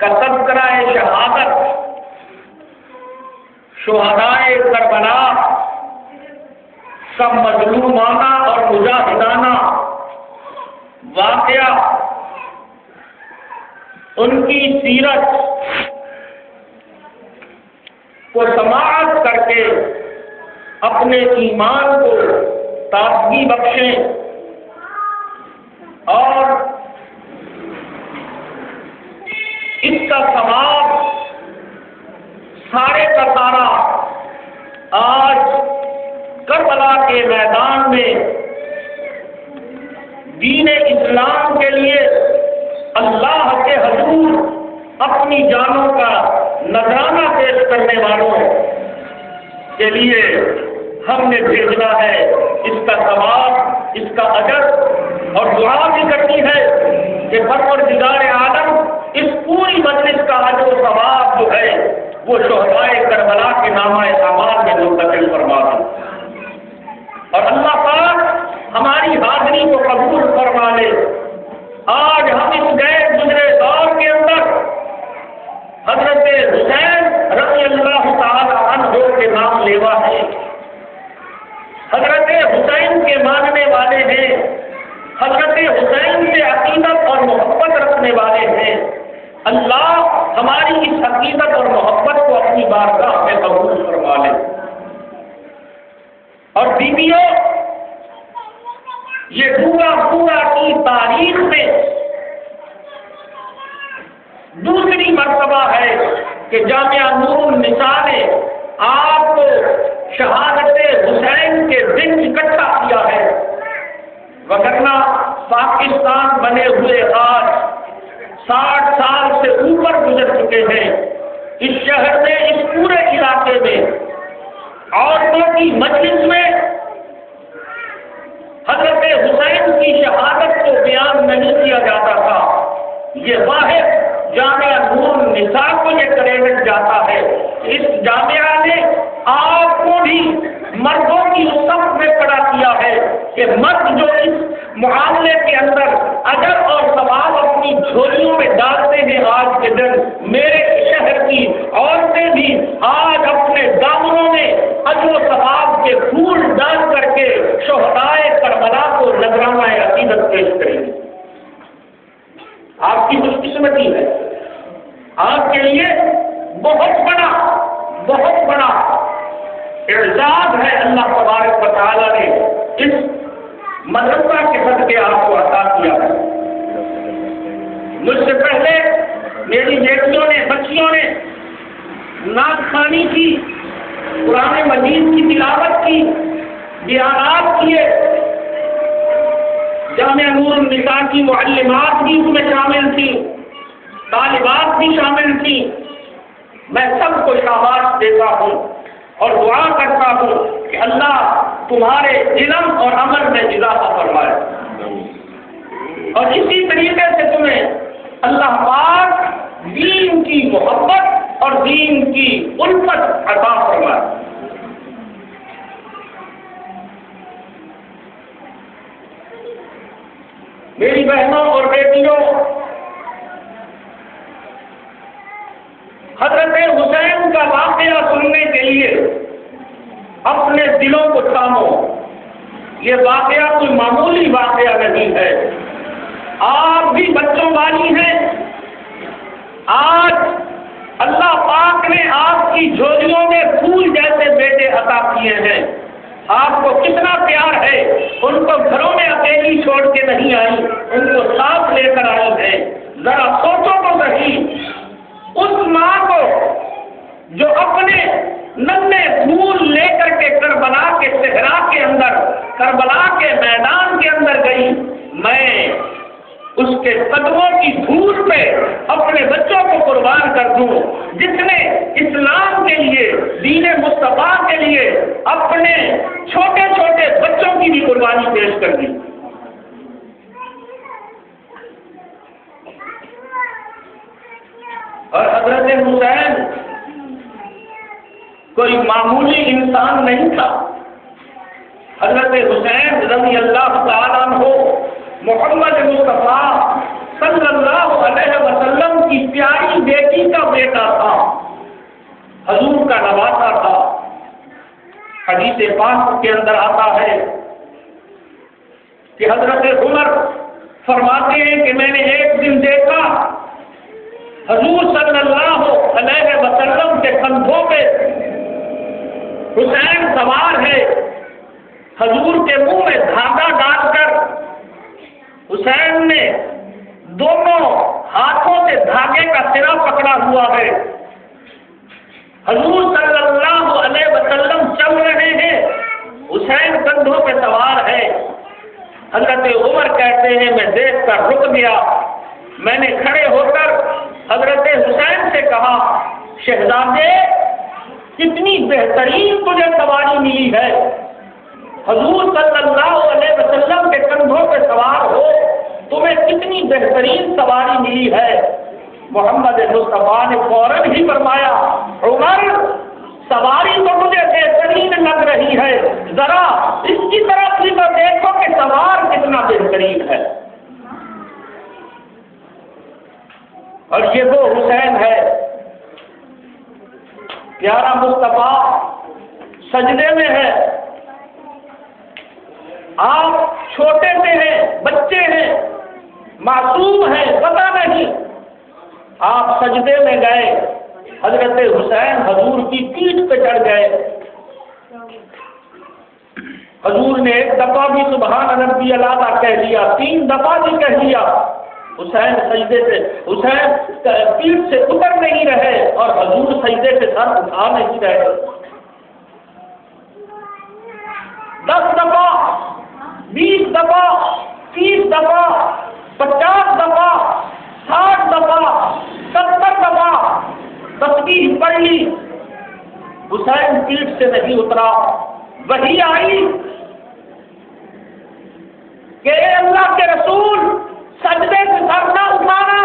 کا تذکرہ شہادت شہدائے کربلا کا مظلومانہ اور مجاہدانہ واقعہ، ان کی سیرت کو سماعت کر کے اپنے ایمان کو تازگی بخشیں اور اس کا ثواب سارے کا سارا آج کربلا کے میدان میں دین اسلام کے لیے اللہ کے حضور اپنی جانوں کا نذرانہ پیش کرنے والوں کے لیے ہم نے بھیجنا ہے۔ اس کا ثواب، اس کا اجر، اور دعا بھی کرنی ہے کہ پروردگار عالم اس پوری مجلس کا اجر و ثواب جو ہے وہ شہدائے کربلا کے نامہ اعمال میں منتقل فرما دے، اور اللہ پاک ہماری حاضری کو قبول فرما لے۔ آج ہم اس غیر گزرے دور کے اندر حضرت حسین رضی اللہ تعالی عنہ کے نام لیوا ہے، حضرت حسین کے ماننے والے ہیں، حضرت حسین سے عقیدت اور محبت رکھنے والے ہیں۔ اللہ ہماری اس عقیدت اور محبت کو اپنی بارگاہ میں قبول فرما لے۔ اور بیویوں، یہ پورا کی تاریخ میں دوسری مرتبہ ہے کہ جامعہ نور النساء نے آپ کو شہادت حسین کے دن اکٹھا کیا ہے، وگرنہ پاکستان بنے ہوئے آج 60 سال سے اوپر گزر چکے ہیں۔ اس شہر میں، اس پورے علاقے میں عورتوں کی مجلس میں حضرت حسین کی شہادت کو بیان نہیں کیا جاتا تھا۔ یہ واحد جامعہ نور النساء کو یہ کریڈٹ جاتا ہے۔ اس جامعہ نے آپ کو بھی مردوں کی اس صف میں کھڑا کیا ہے کہ مرد جو اس معاملے کے اندر اجر اور ثواب اپنی جھولیوں میں ڈالتے ہیں، آج کے دن میرے شہر کی عورتیں بھی آج اپنے دامنوں میں اجر و ثواب کے پھول ڈال کر کے شہدائے کربلا کو نذرانہ عقیدت پیش کریں گے۔ آپ کی خوش قسمتی ہے، آپ کے لیے بہت بڑا اعزاز ہے۔ اللہ تبارک و تعالیٰ نے اس مدرسہ کے صدقے آپ کو عطا کیا ہے۔ مجھ سے پہلے میری بیٹیوں نے، بچیوں نے نعت خوانی کی، قرآن مجید کی تلاوت کی، بیانات کیے، جامعہ نور النساء کی معلمات بھی اس میں شامل تھیں، طالبات بھی شامل تھیں۔ میں سب کو شاباش دیتا ہوں اور دعا کرتا ہوں کہ اللہ تمہارے علم اور عمل میں اضافہ فرمائے، اور اسی طریقے سے تمہیں اللہ پاک دین کی محبت اور دین کی الفت عطا فرمائے۔ میری بہنوں اور بیٹیوں، حضرت حسین کا واقعہ سننے کے لیے اپنے دلوں کو تھامو۔ یہ واقعہ کوئی معمولی واقعہ نہیں ہے۔ آپ بھی بچوں والی ہیں۔ آج اللہ پاک نے آپ کی جھولیوں میں پھول جیسے بیٹے عطا کیے ہیں۔ آپ کو کتنا پیار ہے، ان کو گھروں میں اکیلی چھوڑ کے نہیں آئی، ان کو ساتھ لے کر آئی ہے۔ ذرا سوچو تو صحیح، اس ماں کو جو اپنے ننھے پھول لے کر کے کربلا کے صحرا کے اندر، کربلا کے میدان کے اندر گئی، میں اس کے قدموں کی دھول پہ اپنے بچوں کو قربان کر دوں، جس نے اسلام کے لیے، دین مصطفیٰ کے لیے اپنے چھوٹے چھوٹے بچوں کی بھی قربانی پیش کر دی۔ اور حضرت حسین کوئی معمولی انسان نہیں تھا۔ حضرت حسین رضی اللہ تعالیٰ عنہ محمد مصطفیٰ صلی اللہ علیہ وسلم کی پیاری بیٹی کا بیٹا تھا، حضور کا نواسا تھا۔ حدیث پاک کے اندر آتا ہے کہ حضرت عمر فرماتے ہیں کہ میں نے ایک دن دیکھا حضور صلی اللہ علیہ وسلم کے کندھوں پہ حسین سوار ہے، حضور کے منہ میں دھاگا ڈال کر حسین نے دونوں ہاتھوں سے دھاگے کا سرا پکڑا ہوا ہے، حضور صلی اللہ علیہ وسلم چل رہے ہیں، حسین کندھوں پہ سوار ہے۔ حضرت عمر کہتے ہیں میں دیکھ کر رک گیا، میں نے کھڑے ہو کر حضرت حسین سے کہا شہزادے کتنی بہترین تجھے سواری ملی ہے، حضور صلی اللہ علیہ وسلم کے کندھوں پہ سوار ہو، تمہیں کتنی بہترین سواری ملی ہے۔ محمد مصطفیٰ نے فوراً ہی فرمایا عمر سواری تو مجھے بہترین لگ رہی ہے، ذرا اس کی طرف بھی تو دیکھو کہ سوار کتنا بہترین ہے۔ اور یہ وہ حسین ہے پیارا مصطفیٰ سجدے میں ہے، آپ چھوٹے سے ہیں، بچے ہیں، معصوم ہیں، پتہ نہیں، آپ سجدے میں گئے، حضرت حسین حضور کی پیٹھ پہ چڑھ گئے، حضور نے ایک دفعہ بھی سبحان ربی الاعلیٰ کہہ لیا، 3 دفعہ بھی کہہ لیا، حسین سجدے سے حسین پیٹھ سے اتر نہیں رہے اور حضور سجدے سے سر اٹھا نہیں رہے، 10 دفعہ 20 دفعہ 30 دفعہ 50 دفعہ 60 دفعہ 70 دفعہ تسبیح پڑھ لی، حسین پیٹھ سے نہیں اترا۔ وحی آئی کہ اے اللہ کے رسول سجدے سے سر نہ اٹھانا،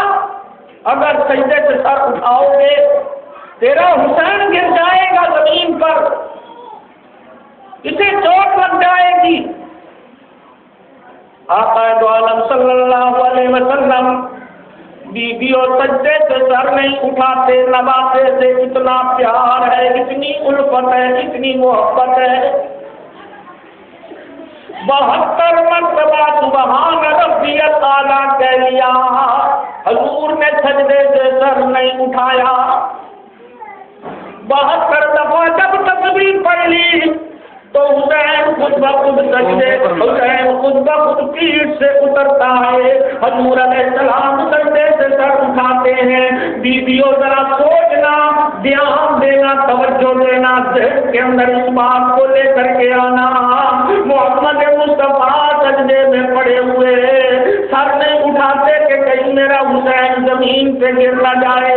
اگر سجدے سے سر اٹھاؤ گے تیرا حسین گر جائے گا زمین پر، اسے چوٹ لگ جائے گی۔ آقا دو عالم صلی اللہ علیہ وسلم بیویوں سجدے سے سر نہیں اٹھاتے، نواسے سے اتنا پیار ہے، اتنی الفت ہے، اتنی محبت ہے، 72 مرتبہ سبحان ربی الاعلیٰ کہہ لیا، حضور نے سجدے سے سر نہیں اٹھایا، 72 دفعہ جب تسبیح پڑھ لی تو حسین خود بخود سجدے، حسین خود بخود پیٹھ سے اترتا ہے، حضور علیہ السلام سجدے سے سر اٹھاتے ہیں۔ بیویوں ذرا سوچنا، دھیان دینا، توجہ دینا، ذہن کے اندر اس بات کو لے کر کے آنا، محمد مصطفیٰ سجدے میں پڑے ہوئے سر نہیں اٹھاتے کہ کہیں میرا حسین زمین پہ گر نہ جائے،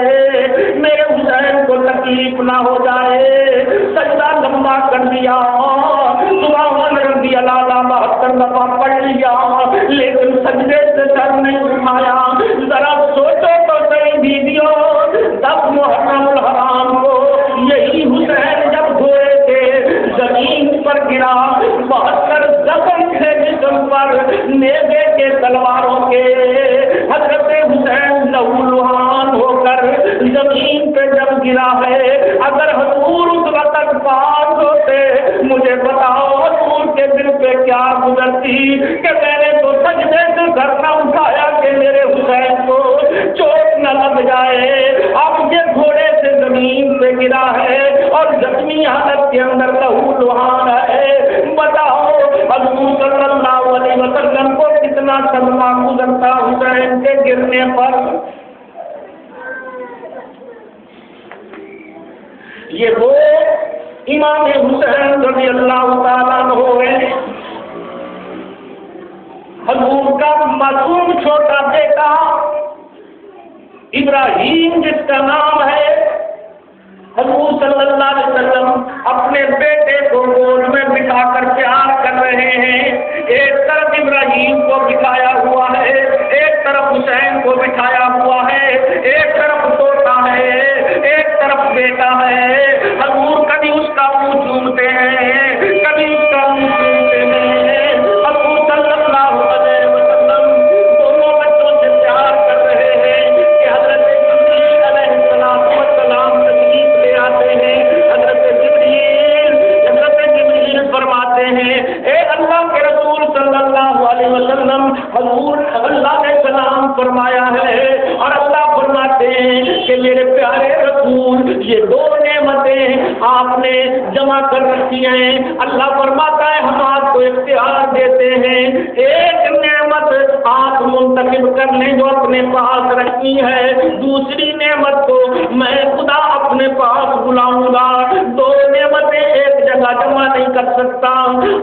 میرے حسین کو تکلیف نہ ہو جائے، سجدہ لمبا کر دیا، سبحان ربی الاعلیٰ 72 دفعہ پڑھ لیا، لیکن سجدے سے سر نہیں اٹھایا۔ ذرا سوچو تو صحیح بیویوں، 10 محرم الحرام کو یہی حسین جب گھوڑے سے زمین پر گرا، 72 زخم تھے جسم پر نیزے کے تلواروں کے، حضرت حسین لہو لہان ہو کر زمین پہ جب گرا ہے، اگر حضور اس وقت پاس ہوتے مجھے بتاؤ حضور کے دل پہ کیا گزرتی کہ میں نے تو سجدے سے سر نہ اٹھایا کہ میرے حسین کو چوٹ نہ لگ جائے، اب یہ گھوڑے سے زمین پہ گرا ہے اور زخمی حالت کے اندر لہو لہان ہے، بتاؤ حضور صلی اللہ علیہ وسلم کو کتنا صدمہ گزرتا حسین کے گرنے پر۔ یہ وہ امام حسین رضی اللہ تعالیٰ عنہ ہے، حضور کا معصوم چھوٹا بیٹا ابراہیم جس کا نام ہے، حضور صلی اللہ علیہ وسلم اپنے بیٹے کو گود میں بٹھا کر پیار کر رہے ہیں، ایک طرف ابراہیم کو بٹھایا ہوا ہے، ایک طرف حسین کو بٹھایا ہوا ہے، ایک طرف توتا ہے، ایک طرف بیٹا ہے، حضور کبھی اس کا منہ چومتے ہیں، کبھی اس کا منہ چومتے ہیں، حضور صلی اللہ علیہ وسلم دونوں بچوں سے پیار کر رہے ہیں کہ حضرت فرمایا ہے، اور اللہ فرماتے ہیں کہ میرے پیارے رسول یہ دو نعمتیں آپ نے جمع کر رکھی ہیں۔ اللہ فرماتا ہے ہم آپ کو اختیار دیتے ہیں، ایک نعمت آپ منتخب کر لیں جو اپنے پاس رکھی ہے، دوسری نعمت کو میں خدا اپنے پاس بلاؤں گا۔ دو نعمتیں ایک جگہ جمع نہیں کر سکتا۔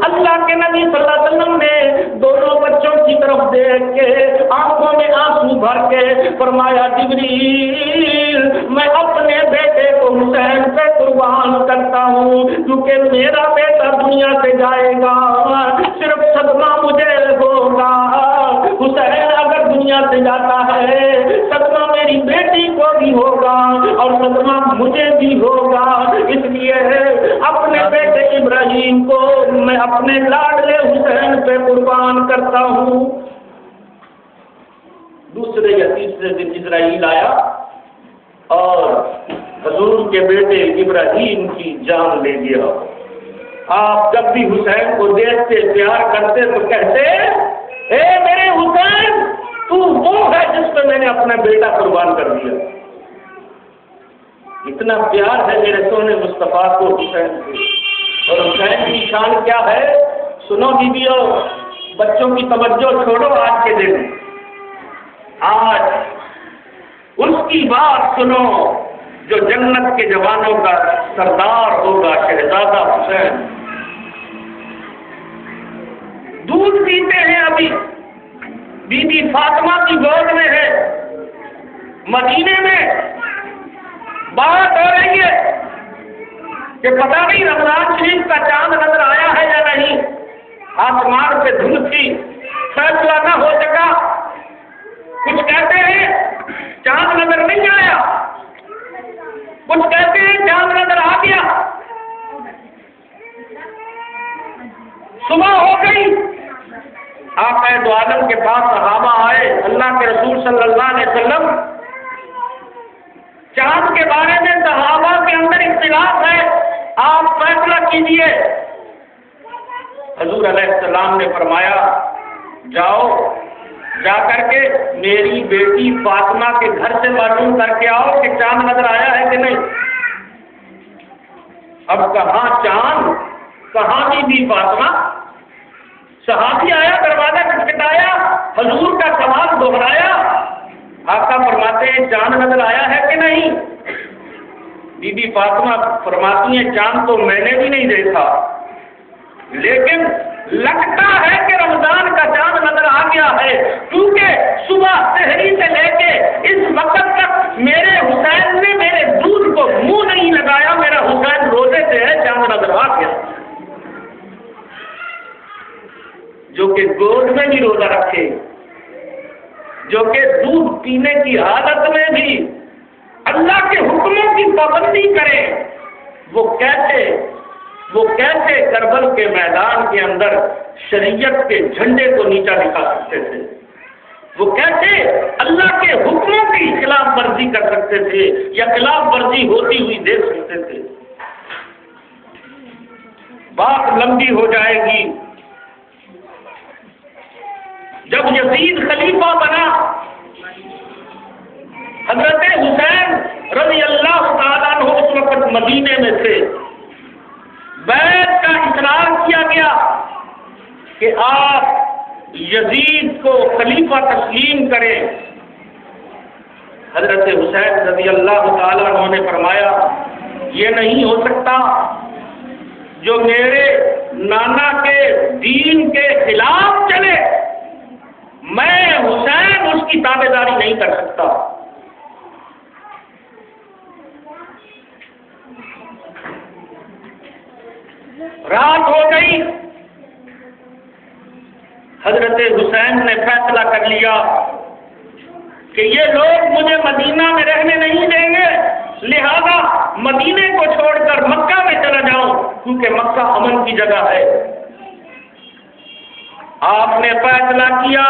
اللہ کے نبی صلی اللہ علیہ وسلم نے دونوں بچوں کی طرف دیکھ کے آنکھوں میں آنسو بھر کے فرمایا جبریل میں اپنے بیٹے کو حسین پہ قربان کرتا ہوں، کیونکہ میرا بیٹا دنیا سے جائے گا صرف صدمہ مجھے ہوگا، حسین اگر دنیا سے جاتا ہے صدمہ میری بیٹی کو بھی ہوگا اور صدمہ مجھے بھی ہوگا، اس لیے اپنے بیٹے ابراہیم کو میں اپنے لاڈلے حسین پہ قربان کرتا ہوں۔ دوسرے یا تیسرے دن اسرائیل آیا اور حضور کے بیٹے ابراہیم کی جان لے گیا۔ آپ جب بھی حسین کو دیکھتے پیار کرتے تو کہتے اے میرے حسین تو وہ ہے جس پہ میں نے اپنا بیٹا قربان کر دیا۔ اتنا پیار ہے میرے سونے مصطفیٰ کو حسین سے۔ اور حسین کی شان کیا ہے سنو بیویوں، بچوں کی توجہ چھوڑو آج کے دن، آج اس کی بات سنو جو جنت کے جوانوں کا سردار ہوگا، شہزادہ حسین۔ دودھ پیتے ہیں ابھی، بی بی فاطمہ کی گود میں ہے، مدینے میں بات ہو رہی ہے کہ پتہ نہیں رمضان شریف کا چاند نظر آیا ہے یا نہیں، آسمان پہ دھند تھی، فیصلہ نہ ہو سکا۔ کچھ کہتے ہیں چاند نظر نہیں آیا، کچھ کہتے ہیں چاند نظر آ گیا۔ صبح ہو گئی، آقا دو عالم کے پاس صحابہ آئے، اللہ کے رسول صلی اللہ علیہ وسلم چاند کے بارے میں صحابہ کے اندر اختلاف ہے، آپ فیصلہ کیجئے۔ حضور علیہ السلام نے فرمایا جاؤ، جا کر کے میری بیٹی فاطمہ کے گھر سے معلوم کر کے آؤ کہ چاند نظر آیا ہے کہ نہیں۔ اب کہاں چاند، کہاں بی فاطمہ؟ صحابی آیا، دروازہ کھٹکھٹایا، حضور کا سوال دہرایا، آقا فرماتے ہیں چاند نظر آیا ہے کہ نہیں؟ بی بی فاطمہ فرماتی ہیں چاند تو میں نے بھی نہیں دیکھا، لیکن لگتا ہے کہ رمضان کا چاند نظر آ گیا ہے، کیونکہ صبح سحری سے لے کے اس وقت تک میرے حسین نے میرے دودھ کو منہ نہیں لگایا، میرا حسین روزے سے ہے، چاند نظر آ گیا۔ جو کہ گود میں بھی روزہ رکھے، جو کہ دودھ پینے کی حالت میں بھی اللہ کے حکموں کی پابندی کرے، وہ کیسے کربل کے میدان کے اندر شریعت کے جھنڈے کو نیچا دکھا سکتے تھے، وہ کیسے اللہ کے حکموں کی خلاف ورزی کر سکتے تھے یا خلاف ورزی ہوتی ہوئی دیکھ سکتے تھے۔ بات لمبی ہو جائے گی۔ جب یزید خلیفہ بنا، حضرت حسین رضی اللہ تعالیٰ عنہ اس وقت مدینے میں تھے، بیعت کا اقرار کیا گیا کہ آپ یزید کو خلیفہ تسلیم کریں۔ حضرت حسین رضی اللہ تعالیٰ عنہ نے فرمایا یہ نہیں ہو سکتا، جو میرے نانا کے دین کے خلاف چلے میں حسین اس کی تابع داری نہیں کر سکتا۔ رات ہو گئی، حضرت حسین نے فیصلہ کر لیا کہ یہ لوگ مجھے مدینہ میں رہنے نہیں دیں گے، لہذا مدینے کو چھوڑ کر مکہ میں چلا جاؤں، کیونکہ مکہ امن کی جگہ ہے۔ آپ نے فیصلہ کیا،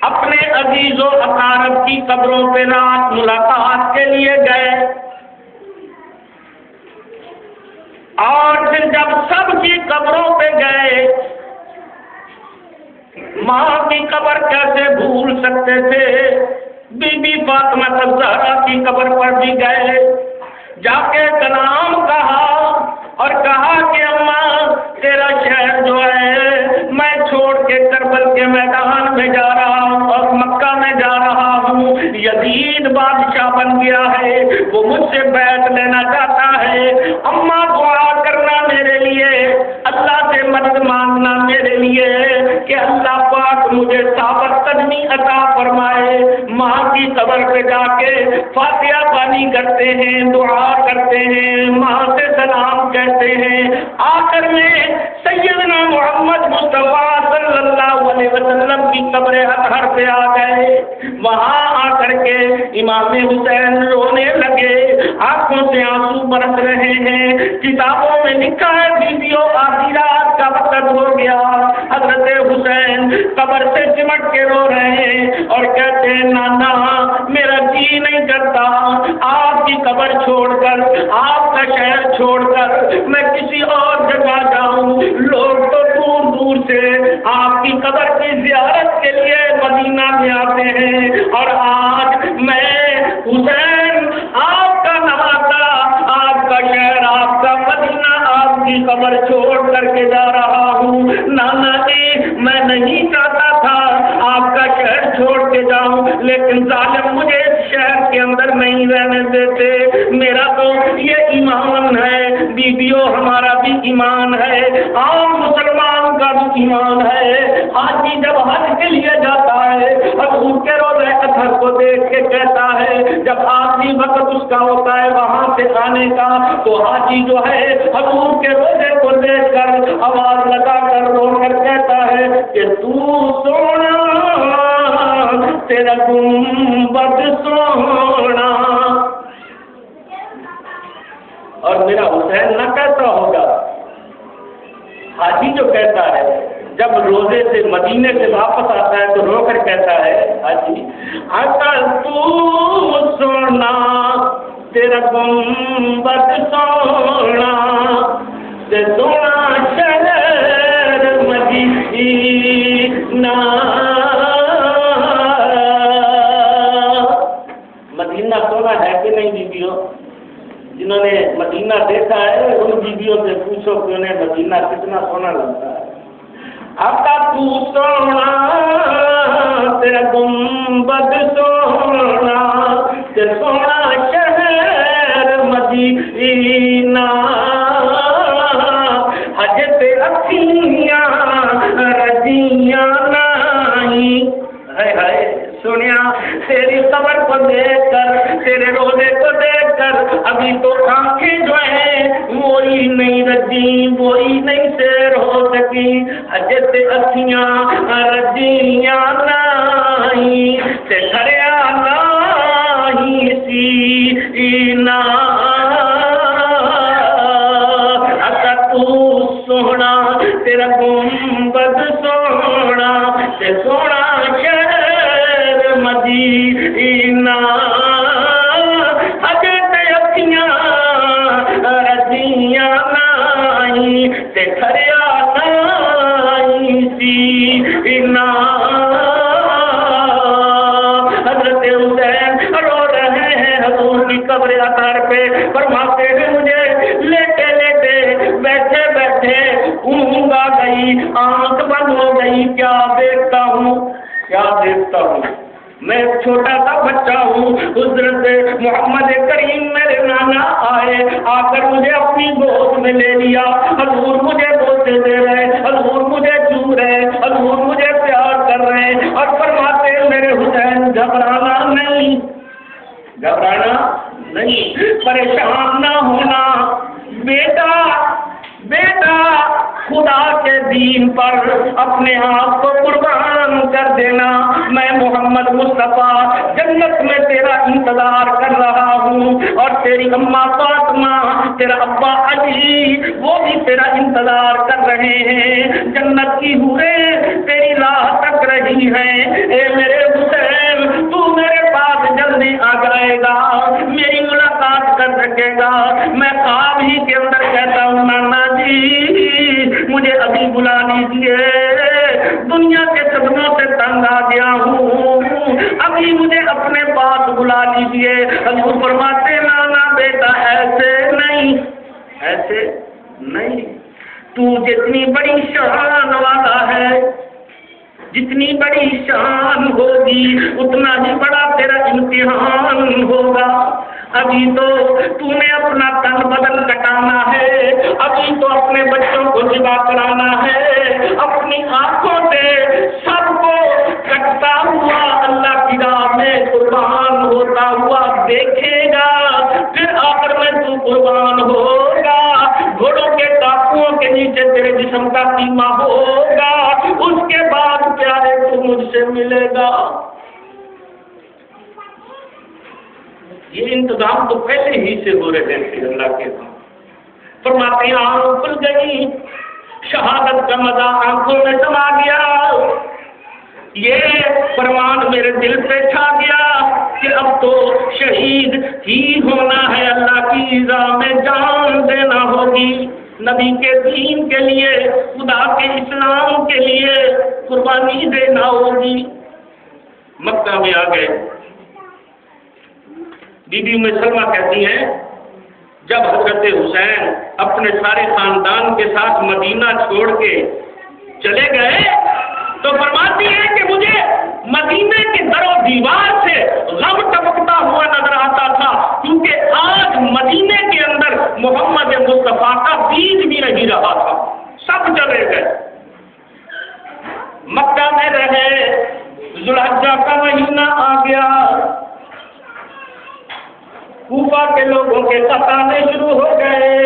اپنے عزیز و اقارب کی قبروں پہ رات ملاقات کے لیے گئے، اور پھر جب سب کی قبروں پہ گئے، ماں کی قبر کیسے بھول سکتے تھے؟ بی بی فاطمہ الزہرا کی قبر پر بھی گئے، جا کے کلام کہا اور کہا کہ اماں تیرا شہر جو ہے میں چھوڑ کے کربل کے میدان میں جا رہا ہوں اور مکہ میں جا رہا ہوں، یزید بادشاہ بن گیا ہے، وہ مجھ سے بیعت لینا چاہتا ہے، اماں دعا کرنا میرے لیے، اللہ سے مدد مانگنا میرے لیے کہ اللہ پاک مجھے ثابت قدمی عطا فرمائے۔ ماں کی قبر پہ جا کے فاتحہ پانی کرتے ہیں، دعا کرتے ہیں، ماں سے سلام کہتے ہیں، آخر میں سیدنا محمد مصطفیٰ صلی اللہ علیہ وسلم کی قبر اطہر پہ آ گئے، وہاں آ کر کے امام حسین رونے لگے، آنکھوں سے آنسو برس رہے ہیں، کتابوں میں لکھا ہے بیویوں آدھی رات کا وقت ہو گیا، حضرت حسین قبر سے چمٹ کے رو رہے ہیں اور کہتے ہیں نانا میرا جی نہیں کرتا آپ کی قبر چھوڑ کر، آپ کا شہر چھوڑ کر میں کسی اور جگہ جاؤں، لوگ تو دور دور سے آپ کی قبر کی زیارت کے لیے مدینہ میں آتے ہیں، اور آج میں حسین آپ کا نواسا، آپ کا شہر، آپ کا مدینہ، آپ کی قبر چھوڑ کر کے جا رہا ہوں، نانا جی میں نہیں چاہتا تھا آپ کا شہر چھوڑ کے جاؤں، لیکن ظالم مجھے اس شہر کے اندر نہیں رہنے دیتے، میرا تو یہ ایمان ہے، بیویوں ہمارا بھی ایمان ہے، عام مسلمان کا بھی ایمان ہے، حاجی جب حج کے لیے جاتا ہے حضور کے روضہ اطہر کو دیکھ کے کہتا ہے، جب آخری وقت اس کا ہوتا ہے وہاں سے آنے کا، تو حاجی جو ہے حضور کے روضے کو دیکھ کر آواز لگا کر رو کر کہتا ہے کہ تو سونا تیرا گنبد سونا، اور میرا حسین نہ کیسا ہوگا؟ حاجی جو کہتا ہے جب روزے سے مدینے سے واپس آتا ہے تو رو کر کہتا ہے حاجی اگر تو سونا تیرا گنبد سونا تے سونا شہر مدینہ، مدینہ سونا ہے کہ نہیں بیویوں؟ جنہوں نے مدینہ دیکھا ہے ان بیویوں سے پوچھو کہ انہیں مدینہ کتنا سونا لگتا ہے۔ آقا تو سونا تیرا گنبد سونا تے سونا شہر مدینہ، حج تے اکھیاں رجیاں نہیں، ہائے ہائے سنیا تیری قبر کو دیکھ کر، تیرے روزے کو دیکھ کر ابھی تو آنکھیں جو ہیں وہی نہیں رجی، وہی نہیں سیر ہو سکی، حجت اکھیاں رجیاں نہیں تے کھڑیا نہیں سینا، اکا تو سونا تیرا گنبد سونا تے سونا شہر مدینہ، حجت اکھیاں رجیاں نہیں تے کھڑیا نہیں سینا۔ حضرت حسین رو رہے ہیں حضور کی قبر اطہر پہ، فرماتے ہیں مجھے لیٹے لیٹے بیٹھے بیٹھے اونگ آ گئی، آنکھ بند ہو گئی، کیا دیکھتا ہوں، کیا دیکھتا ہوں، میں ایک چھوٹا سا بچہ ہوں، حضرت محمد کریم میرے نانا آئے، آ کر مجھے اپنی گود میں لے لیا، حضور مجھے بوسے دے رہے، حضور مجھے چھو رہے، حضور مجھے پیار کر رہے، اور فرماتے میرے حسین گھبرانا نہیں، گھبرانا نہیں، پریشان نہ ہونا، بیٹا بیٹا خدا کے دین پر اپنے آپ کو قربان کر دینا، میں محمد مصطفیٰ جنت میں تیرا انتظار کر رہا ہوں، اور تیری اماں فاطمہ، تیرا ابا علی وہ بھی تیرا انتظار کر رہے ہیں، جنت کی حوریں تیری راہ تک رہی ہیں، اے میرے حسین تو میرے پاس جلدی آ جائے گا، میری ملاقات کر سکے گا، میں خواب ہی کے اندر کہتا ہوں نانا جی مجھے ابھی بلا لیجیے، دنیا کے سپنوں سے تنگ آ گیا ہوں، ابھی مجھے اپنے پاس بلا لیجیے۔ حضور فرماتے نانا بیٹا ایسے نہیں، ایسے نہیں، تو جتنی بڑی شان والا ہے، جتنی بڑی شان ہوگی اتنا ہی بڑا تیرا امتحان ہوگا۔ ابھی تو نے اپنا تن بدن کٹانا ہے، ابھی تو اپنے بچوں کو ذبح کرانا ہے، اپنی آنکھوں سے سب کو کٹتا ہوا اللہ کی راہ میں قربان ہوتا ہوا دیکھے گا، پھر آخر میں تو قربان ہوگا، گھوڑوں کے ٹاپوؤں کے نیچے تیرے جسم کا قیمہ ہوگا، اس کے بعد پیارے تو مجھ سے ملے گا۔ یہ انتظام تو پہلے ہی سے ہو رہے تھے اللہ کے ہاں۔ فرماتے ہیں آنکھ کھل گئی، شہادت کا مزہ آنکھوں میں سما گیا، یہ فرمان میرے دل پہ چھا گیا کہ اب تو شہید ہی ہونا ہے، اللہ کی راہ میں جان دینا ہوگی، نبی کے دین کے لیے، خدا کے اسلام کے لیے قربانی دینا ہوگی۔ مکہ میں آ گئے، بی بی ام سلمہ کہتی ہیں جب حضرت حسین اپنے سارے خاندان کے ساتھ مدینہ چھوڑ کے چلے گئے تو فرماتی ہیں کہ مجھے مدینے کی در و دیوار سے غم ٹپکتا ہوا نظر آتا تھا، کیونکہ آج مدینے کے اندر محمد مصطفیٰ کا بیج بھی نہیں رہا تھا، سب چلے گئے۔ مکہ میں رہے، ذوالحجہ کا مہینہ آ گیا، کوفہ کے لوگوں کے خط آنے شروع ہو گئے،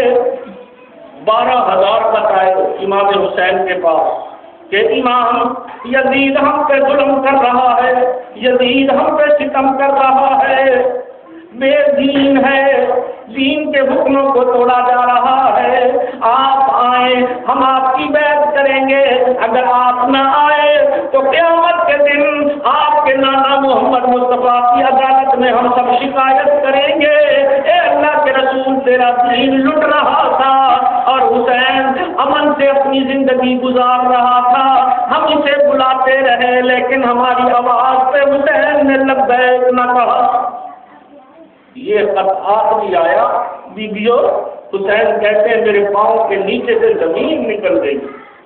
12,000 خط آئے امام حسین کے پاس کہ امام یزید ہم پہ ظلم کر رہا ہے، یزید ہم پہ ستم کر رہا ہے، بے دین ہے، دین کے حکموں کو توڑا جا رہا ہے، آپ آئیں ہم آپ کی بیعت کریں گے، اگر آپ نہ آئے تو قیامت کے دن آپ کے نانا محمد مصطفیٰ کی عدالت میں ہم سب شکایت کریں گے، اے اللہ کے رسول تیرا دین لٹ رہا تھا اور حسین امن سے اپنی زندگی گزار رہا تھا، ہم اسے بلاتے رہے لیکن ہماری آواز پہ حسین نے لبیک نہ کہا۔ یہ خط آخری آیا، بیبیوں حسین کہتے ہیں میرے پاؤں کے نیچے سے زمین نکل گئی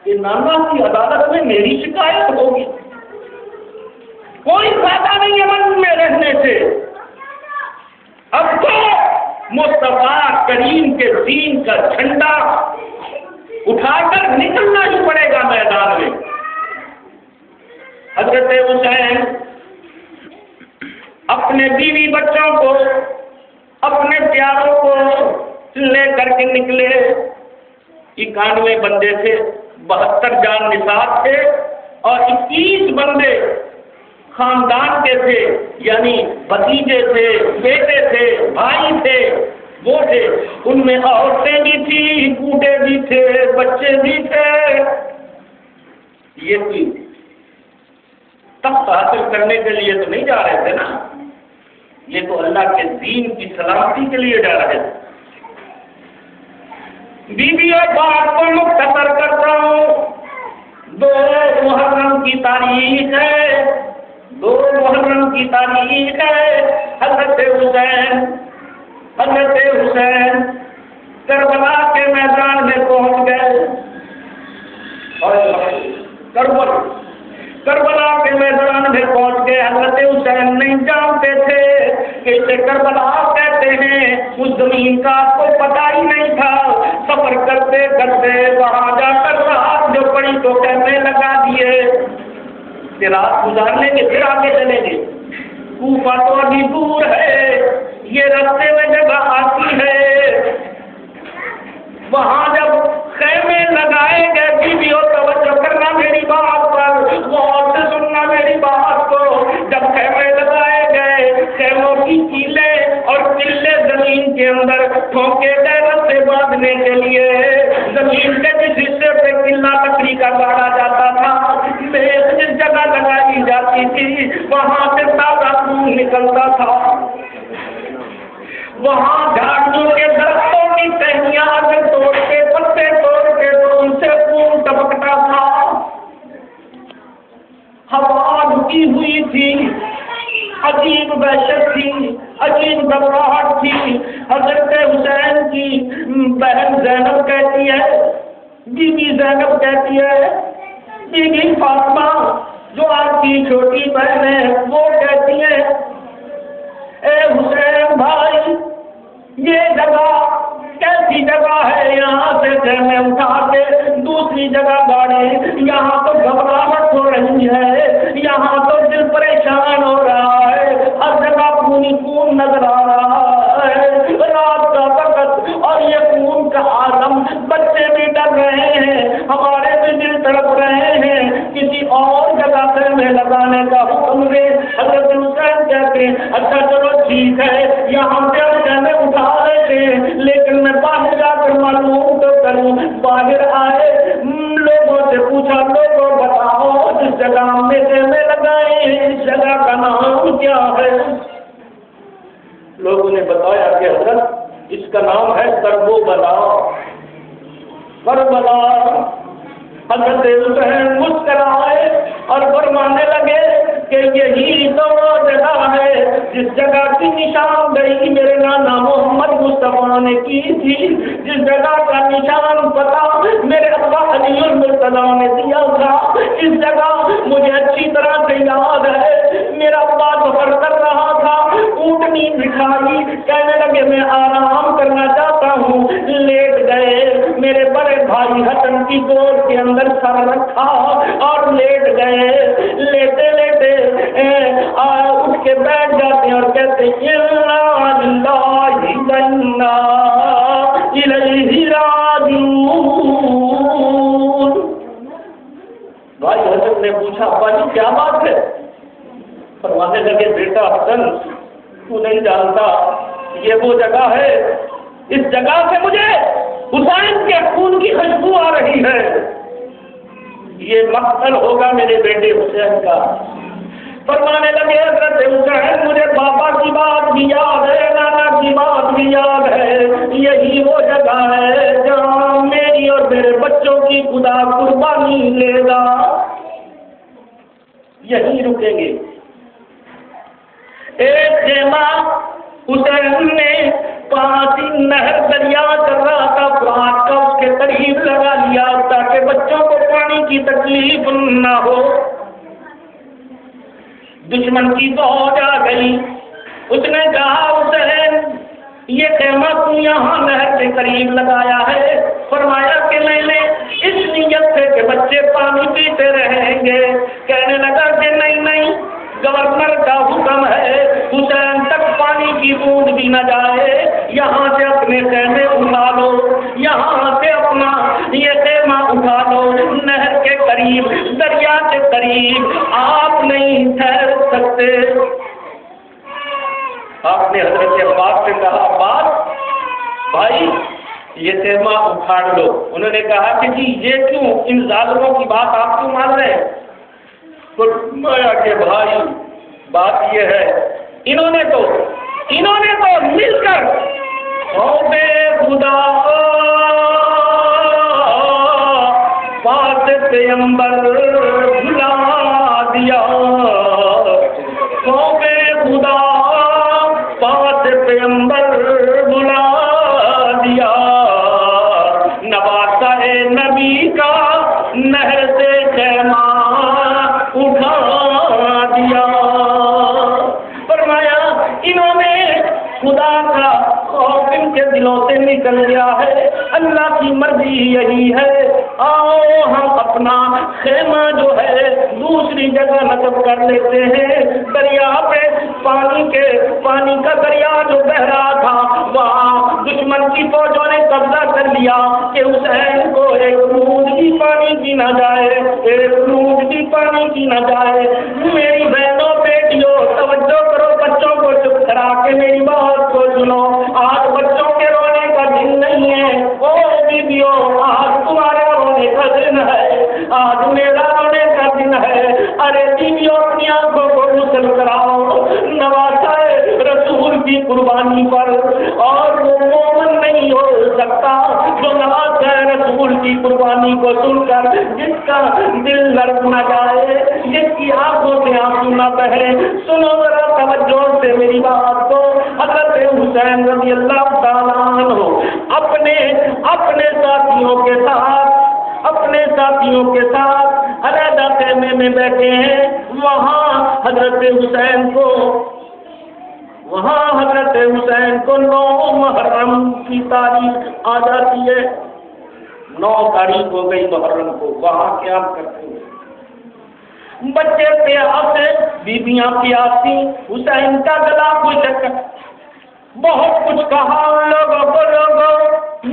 کہ نانا کی عدالت میں میری شکایت ہوگی، کوئی فائدہ نہیں امن میں رہنے سے، اب تو مصطفیٰ کریم کے دین کا جھنڈا اٹھا کر نکلنا ہی پڑے گا میدان میں۔ حضرت حسین اپنے بیوی بچوں کو، اپنے پیاروں کو لے کر کے نکلے، 91 بندے تھے، 72 جان نثار تھے اور 21 بندے خاندان کے تھے، یعنی بھتیجے تھے، بیٹے تھے، بھائی تھے، وہ تھے، ان میں عورتیں بھی تھی، بوڑھے بھی تھے، بچے بھی تھے۔ یہ کوئی تخت حاصل کرنے کے لیے تو نہیں جا رہے تھے نا، یہ تو اللہ کے دین کی سلامتی کے لیے جا رہے تھے۔ بیویوں بات کو مختصر کرتا ہوں، 2 محرم کی تاریخ ہے، 2 محرم کی تاریخ ہے، حضرت حسین کربلا کے میدان میں پہنچ گئے، اور کربلا کے میدان میں پہنچ گئے۔ حضرت حسین نہیں جانتے تھے کہ اسے کربلا کہتے ہیں، اس زمین کا کوئی پتہ ہی نہیں تھا، سفر کرتے کرتے وہاں جا کر رات جو پڑی تو کہنے لگا دیے کہ رات گزارنے کے پھر آگے چلیں گے، کوفہ تو ابھی دور ہے، یہ راستے میں جگہ آتی ہے، وہاں جب خیمے لگائے گئے، بیویوں توجہ کرنا میری بات پر، غور سے سننا میری بات کو، جب خیمے لگائے گئے، خیموں کی کیلیں اور قلعے زمین کے اندر ٹھوکے گئے رسے باندھنے کے لیے، زمین کے جس حصے پہ قلعہ لکڑی کا گاڑا جاتا تھا، جس جگہ لگائی جاتی تھی وہاں سے تازہ خون نکلتا تھا، وہاں جھاڑیوں کے درختوں کی ٹہنیاں سے توڑ کے پتے توڑ کے تو ان سے خون ٹپکتا تھا۔ کی ہوئی تھی، عجیب وحشت تھی، عجیب گھبراہٹ تھی۔ حضرت حسین کی بہن زینب کہتی ہے، بی بی زینب کہتی ہے، بی بی فاطمہ جو آپ کی چھوٹی بہن ہے وہ کہتی ہے، اے حسین بھائی یہ جگہ کیسی جگہ ہے، یہاں سے خیمے اٹھا کے دوسری جگہ گاڑی، یہاں تو گھبراہٹ ہو رہی ہے، یہاں تو دل پریشان ہو رہا ہے، ہر جگہ خون خون نظر آ رہا ہے، رات کا وقت اور یہ خون کا عالم، بچے بھی ڈر رہے ہیں، ہمارے بھی دل تڑپ رہے ہیں، کسی اور جگہ خیمے لگانے کا حکم دے۔ حضرت حسین کہتے ہیں اچھا چلو ٹھیک ہے، یہاں سے ہم خیمے اٹھا لیتے ہیں، لیکن میں باہر جا کر معلوم تو کروں۔ باہر آئے، لوگوں سے پوچھا، لوگوں بتاؤ جس جگہ ہم نے خیمے لگائے ہیں اس جگہ کا نام کیا ہے؟ لوگوں نے بتایا کہ حضرت اس کا نام ہے کربلا، کربلا۔ حضرت حسین مسکرائے اور فرمانے لگے کہ یہی تو وہ جگہ ہے جس جگہ کی نشاندہی میرے نانا محمد مصطفیٰ نے کی تھی، جس جگہ کا نشان پتہ میرے ابا علی المرتضیٰ نے دیا تھا، اس جگہ مجھے اچھی طرح سے یاد ہے۔ میرا ابا سفر کر رہا تھا، اونٹنی بٹھائی، کہنے لگے میں آرام کرنا چاہتا ہوں، لیٹ گئے، میرے بڑے بھائی حسن کی گود کے اندر سر رکھا اور لیٹ گئے، لیٹے لیٹے اٹھ کے بیٹھ جاتے اور کہتے بھائی حسن نے پوچھا ابا جی کیا بات ہے؟ فرمانے لگے بیٹا حسن تو نہیں جانتا یہ وہ جگہ ہے، اس جگہ سے مجھے حسین کے خون کی خوشبو آ رہی ہے، یہ مقتل ہوگا میرے بیٹے حسین کا۔ فرمانے لگے حضرت حسین مجھے پاپا کی بات بھی یاد ہے، نانا کی بات بھی یاد ہے، یہی وہ جگہ ہے جہاں میری اور میرے بچوں کی خدا قربانی لے گا، یہی رکیں گے۔ ایک خیمہ حسین نے پاسی نہر دریا چل رہا تھا فرات کا، اس کے قریب لگا لیا تاکہ بچوں کو پانی کی تکلیف نہ ہو۔ دشمن کی فوج آ گئی، اس نے کہا حسین یہ خیمہ تو یہاں نہر کے قریب لگایا ہے، فرمایا کہ میں نے اس نیت سے کہ بچے پانی پیتے رہیں گے۔ کہنے لگا کہ نہیں، گورنر کا حکم ہے حسین تک پانی کی بوند بھی نہ جائے، یہاں سے اپنے خیمے اٹھا لو، یہاں سے اپنا یہ خیمہ اٹھا لو، نہر کے قریب، دریا کے قریب آپ نہیں ٹھہر سکتے۔ آپ نے حضرت عباس سے کہا عباس بھائی یہ خیمہ اٹھاڑ لو۔ انہوں نے کہا کہ جی یہ کیوں، ان ظالموں کی بات آپ کیوں مان رہے ہیں؟ فرمایا کہ بھائی بات یہ ہے انہوں نے تو مل کر خوف خدا پاک پیغمبر بھلا دیا، خوف خدا پاک پیغمبر بھلا دیا، نواسا نبی کا نہر سے خیمہ اٹھا دیا۔ فرمایا انہوں نے خدا کا خوف ان کے دلوں سے نکل گیا ہے، اللہ کی مرضی یہی ہے، آؤ ہم اپنا خیمہ جو ہے دوسری جگہ نصب کر لیتے ہیں۔ دریا پہ پانی کا دریا جو بہ رہا تھا وہاں دشمن کی فوجوں نے قبضہ کر لیا کہ حسین کو ایک بوند بھی پانی کی نہ جائے، ایک بوند بھی پانی کی نہ جائے۔ میری بہنوں بیٹیوں توجہ کرو، بچوں کو چپ کرا کے میری بات کو سنو، آج بچوں کے رونے کا دن نہیں ہے، او بیویوں آج تمہارے رونے کا دن ہے، آج میرا رونے کا دن ہے۔ ارے بیویوں اپنی آنکھوں کو غسل کراؤ نواسا رسول کی قربانی پر، اور وہ مومن نہیں ہو سکتا جو نواسا رسول رسول کی قربانی کو سن کر جس کا دل لرز نہ جائے، جس کی آنکھوں سے آنسو نہ بہے، سنو ذرا توجہ سے میری بات کو، حضرت حسین رضی اللہ تعالیٰ عنہ اپنے ساتھیوں کے ساتھ علیحدہ خیمے میں بیٹھے ہیں۔ وہاں حضرت حسین کو 9 محرم کی تاریخ آ جاتی ہے، 9 تاریخ ہو گئی محرم کو، وہاں کیا کرتے ہیں؟ بچے پیاسے، بیویاں پیاسی، حسین کا گلا خشک، بہت کچھ کہا لوگوں کو،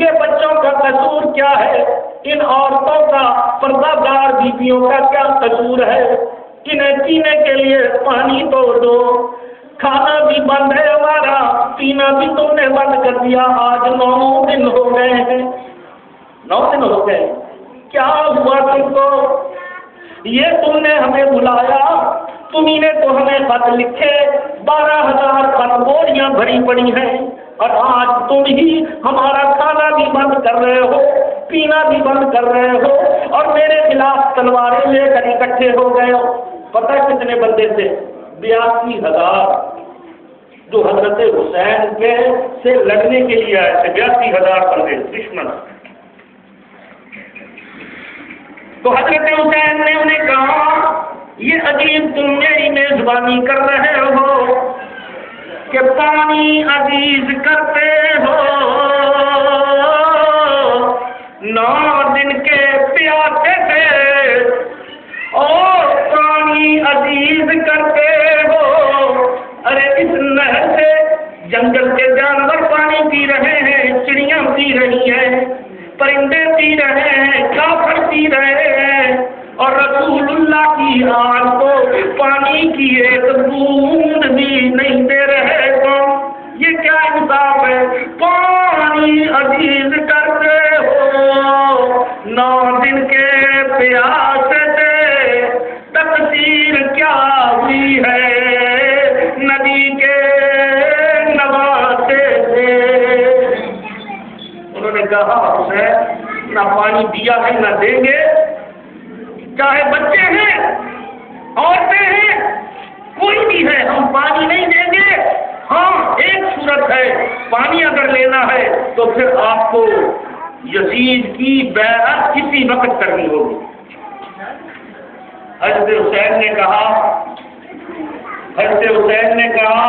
یہ بچوں کا قصور کیا ہے؟ ان عورتوں کا، پردہ دار بیویوں کا کیا قصور ہے؟ انہیں پینے کے لیے پانی تو دو، کھانا بھی بند ہے ہمارا، پینا بھی تم نے بند کر دیا۔ آج 9 دن ہو گئے ہیں، 9 دن ہو گئے، کیا ہوا تم کو؟ یہ تم نے ہمیں بلایا، تمہیں نے تو ہمیں خط لکھے، 12,000 خط بوریاں بھری پڑی ہیں، اور آج تم ہی ہمارا کھانا بھی بند کر رہے ہو، پینا بھی بند کر رہے ہو، اور میرے خلاف تلواریں لے کر اکٹھے ہو گئے ہو۔ پتہ کتنے بندے تھے؟ 82,000 جو حضرت حسین کے سے لڑنے کے لیے آئے تھے، 82,000 بندے دشمن۔ تو حضرت حسین نے انہیں کہا، یہ عجیب تم میری میزبانی کر رہے ہو کہ پانی عزیز کرتے ہو، 9 دن کے پیاسے تھے اور پانی عزیز کرتے ہو۔ ارے اس نہر سے جنگل کے جانور پانی پی رہے ہیں، چڑیاں پی رہی ہیں، پرندے پی رہے ہیں، کافر پی رہے ہیں، اور رسول اللہ کی آن کو پانی کی ایک بوند بھی نہیں دے رہے تم، یہ کیا انصاف ہے؟ پانی عزیز کرتے ہو، 9 دن کے پیاسے تھے، تقصیر کیا ہوئی ہے؟ نبی کے نواسے تھے۔ انہوں نے کہا حسین نہ پانی دیا ہے نہ دیں گے، چاہے بچے ہیں، عورتیں ہیں، کوئی بھی ہے، ہم پانی نہیں دیں گے۔ ہاں ایک صورت ہے، پانی اگر لینا ہے تو پھر آپ کو یزید کی بیعت کسی وقت کرنی ہوگی۔ حضرت حسین نے کہا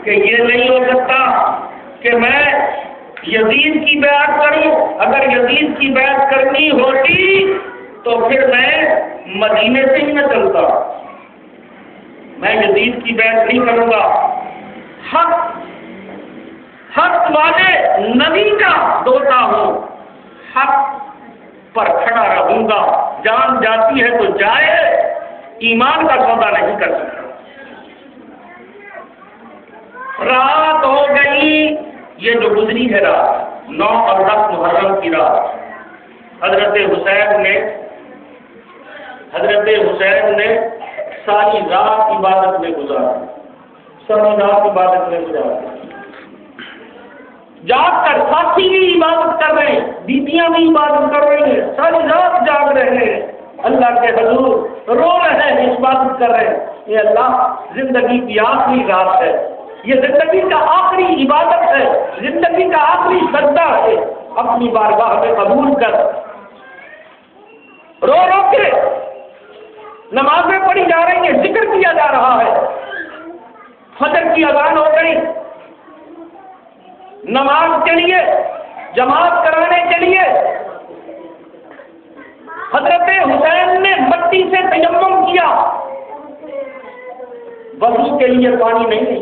کہ یہ نہیں ہو سکتا کہ میں یزید کی بیعت کروں، اگر یزید کی بیعت کرنی ہوتی تو پھر میں مدینے سے ہی نہ چلتا، میں یزید کی بیعت نہیں کروں گا، حق والے نبی کا دوتا ہوں، حق پر کھڑا رہوں گا، جان جاتی ہے تو جائے، ایمان کا سودا نہیں کر سکتا۔ رات ہو گئی، یہ جو گزری ہے رات، 9 اور 10 محرم کی رات، حضرت حسین نے ساری رات عبادت میں گزارا، جاگ کر ساتھی بھی عبادت کر رہے ہیں، بیویاں بھی عبادت کر رہے ہیں، ساری رات جاگ رہے ہیں، اللہ کے حضور رو رہے ہیں، عبادت کر رہے ہیں۔ یہ اللہ زندگی کی آخری رات ہے، یہ زندگی کا آخری عبادت ہے، زندگی کا آخری سجدہ ہے، اپنی بارگاہ میں قبول کر رو رو کے نمازیں پڑھی جا رہی ہیں، ذکر کیا جا رہا ہے، فجر کی اذان ہو گئی، نماز کے لیے جماعت کرانے کے لیے حضرت حسین نے مٹی سے تیمم کیا، وضو کے لیے پانی نہیں،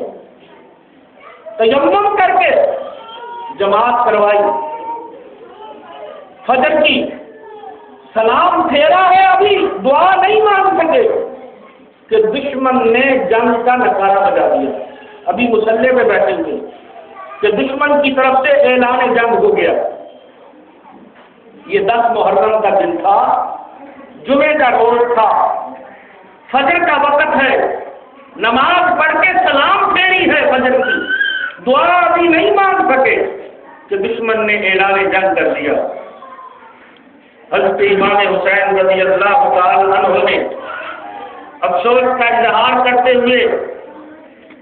تیمم کر کے جماعت کروائی، فجر کی سلام پھیرا ہے، ابھی دعا نہیں مانگ سکے کہ دشمن نے جنگ کا نعرہ بجا دیا، ابھی مسلح پہ بیٹھے ہوئے کہ دشمن کی طرف سے اعلان جنگ ہو گیا۔ یہ 10 محرم کا دن تھا، جمعے کا روز تھا، فجر کا وقت ہے، نماز پڑھ کے سلام پھیری ہے فجر کی، دعا ابھی نہیں مانگ سکے کہ دشمن نے اعلان جنگ کر دیا۔ حضرت امام حسین رضی اللہ تعالی عنہ نے افسوس کا اظہار کرتے ہوئے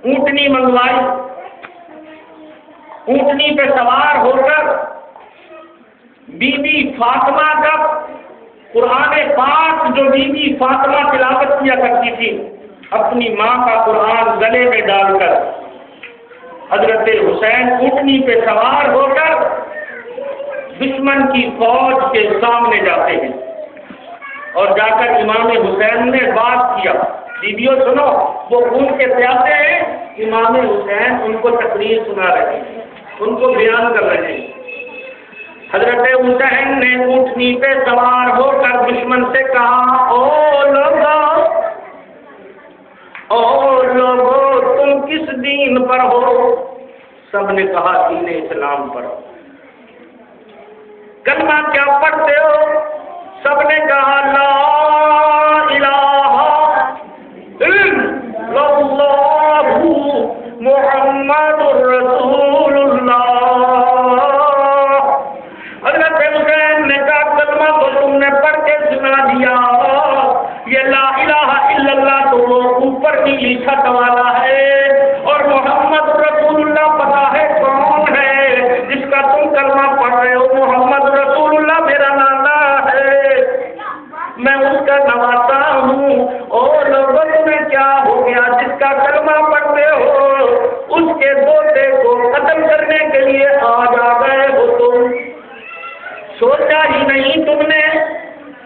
اونٹنی منگوائی، اونٹنی پہ سوار ہو کر بی بی فاطمہ کا قرآن پاک جو بی بی فاطمہ تلاوت کیا کرتی تھی، اپنی ماں کا قرآن گلے میں ڈال کر حضرت حسین اونٹنی پہ سوار ہو کر دشمن کی فوج کے سامنے جاتے ہیں اور جا کر امام حسین نے بات کیا، بیویوں سنو، وہ خون کے پیاسے ہیں، امام حسین ان کو تقریر سنا رہے ہیں، ان کو بیان کر رہے ہیں۔ حضرت حسین نے اونٹنی پہ سوار ہو کر دشمن سے کہا، او لوگو تم کس دین پر ہو؟ سب نے کہا دین اسلام پر۔ کلمہ کیا پڑھتے ہو؟ سب نے کہا لا الہ الا اللہ محمد رسول اللہ۔ حضرت حسین نے کہا کلمہ تو تم نے پڑھ کے سنا دیا، یہ لا الہ الا اللہ تو وہ اوپر نیلی چھت والا ہے، اور محمد رسول اللہ پتہ ہے کون ہے جس کا تم کلمہ پڑھ رہے ہو؟ محمد رسول اللہ میرا نانا ہے، میں اس کا نواسا ہوں۔ اور لوگوں تمہیں کیا ہو گیا؟ جس کا کلمہ پڑھتے ہو اس کے دوتے کو قتل کرنے کے لیے آج آ گئے ہو تم، سوچا ہی نہیں تم نے؟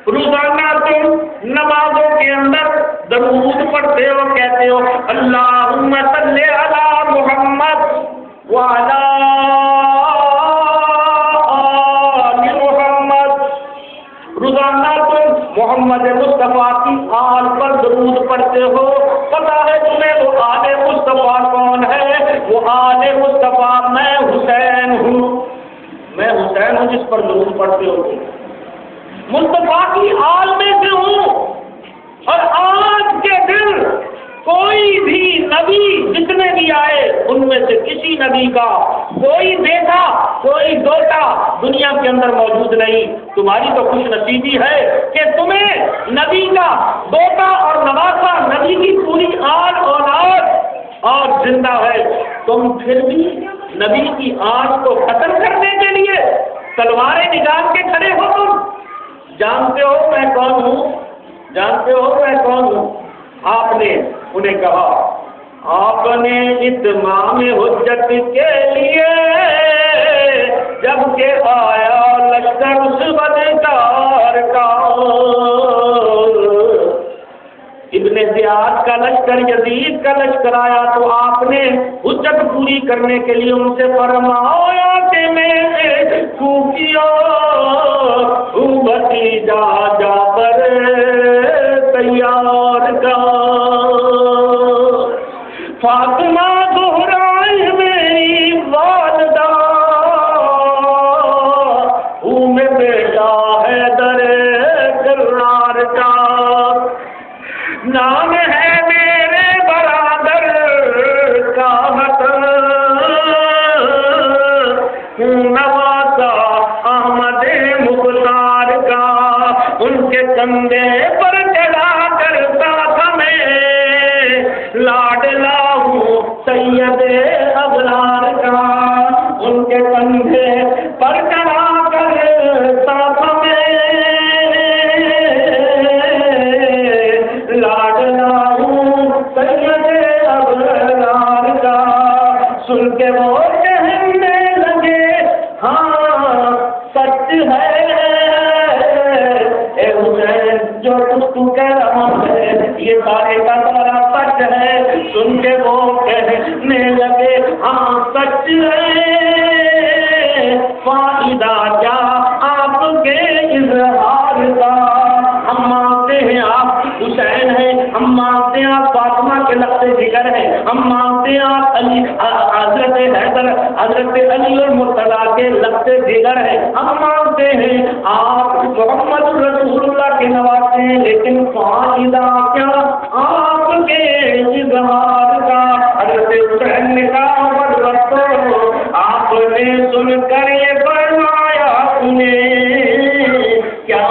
روزانہ تم نمازوں کے اندر درود پڑھتے ہو، کہتے ہو اللہم صلی علی محمد وعلی آل محمد، روزانہ تم محمد مصطفیٰ کی آل پر درود پڑھتے ہو، پتہ ہے تمہیں وہ آل مصطفیٰ کون ہے؟ وہ آل مصطفیٰ میں حسین ہوں، میں حسین ہوں جس پر درود پڑھتے ہو، مصطفیٰ کی آل میں سے ہوں۔ اور آج کے دن کوئی بھی نبی جتنے بھی آئے ان میں سے کسی نبی کا کوئی بیٹا کوئی دوتا دنیا کے اندر موجود نہیں۔ تمہاری تو خوش نصیبی ہے کہ تمہیں نبی کا دوتا اور نواسا، نبی کی پوری آل اولاد اور زندہ ہے، تم پھر بھی نبی کی آل کو ختم کرنے کے لیے تلواریں نکال کے کھڑے ہو۔ تم جانتے ہو میں کون ہوں؟ جانتے ہو میں کون ہوں؟ آپ نے انہیں کہا، آپ نے اتمام حجت کے لیے جب کہ آیا لشکر اس بدکار کا، ابن زیاد کا لشکر، یزید کا لشکر آیا تو آپ نے حجت پوری کرنے کے لیے ان سے فرمایا کہ میں بھتیجا جعفر تیار کا، فاطمہ زہرا میری والدہ، ہوں میں بیٹا حیدر کرار کا، نام ہے میرے برادر کا حسن، نواسا احمد مختار کا، ان کے کندھے پر چڑھا کر ساتھ میں لاڈلا ہوں سید ابرار کا، ان کے کندھے پر چڑھا کر ساتھ میں لاڈلا ہوں سید ابرار کا۔ سن کے وہ کہنے لگے ہاں سچ ہے اے حسین، جو تو کہہ رہا ہے یہ سارے کا سارا سچ ہے۔ سن کے وہ کہنے لگے ہاں سچ ہے، فائدہ کیا آپ کے اظہار کا، ہم مانتے ہیں آپ حسین ہیں، ہم مانتے ہیں آپ فاطمہ کے لخت جگر ہیں، ہم مانتے ہیں آپ علی حضرت حیدر حضرت علی المرتضیٰ کے لخت جگر ہیں، ہم مانتے ہیں آپ محمد رسول اللہ کے نواسے ہیں، لیکن فائدہ کیا آپ کے اظہار کا۔ حضرت حسین نے کہا آپ نے سن کر یہ فرمایا انہیں کیا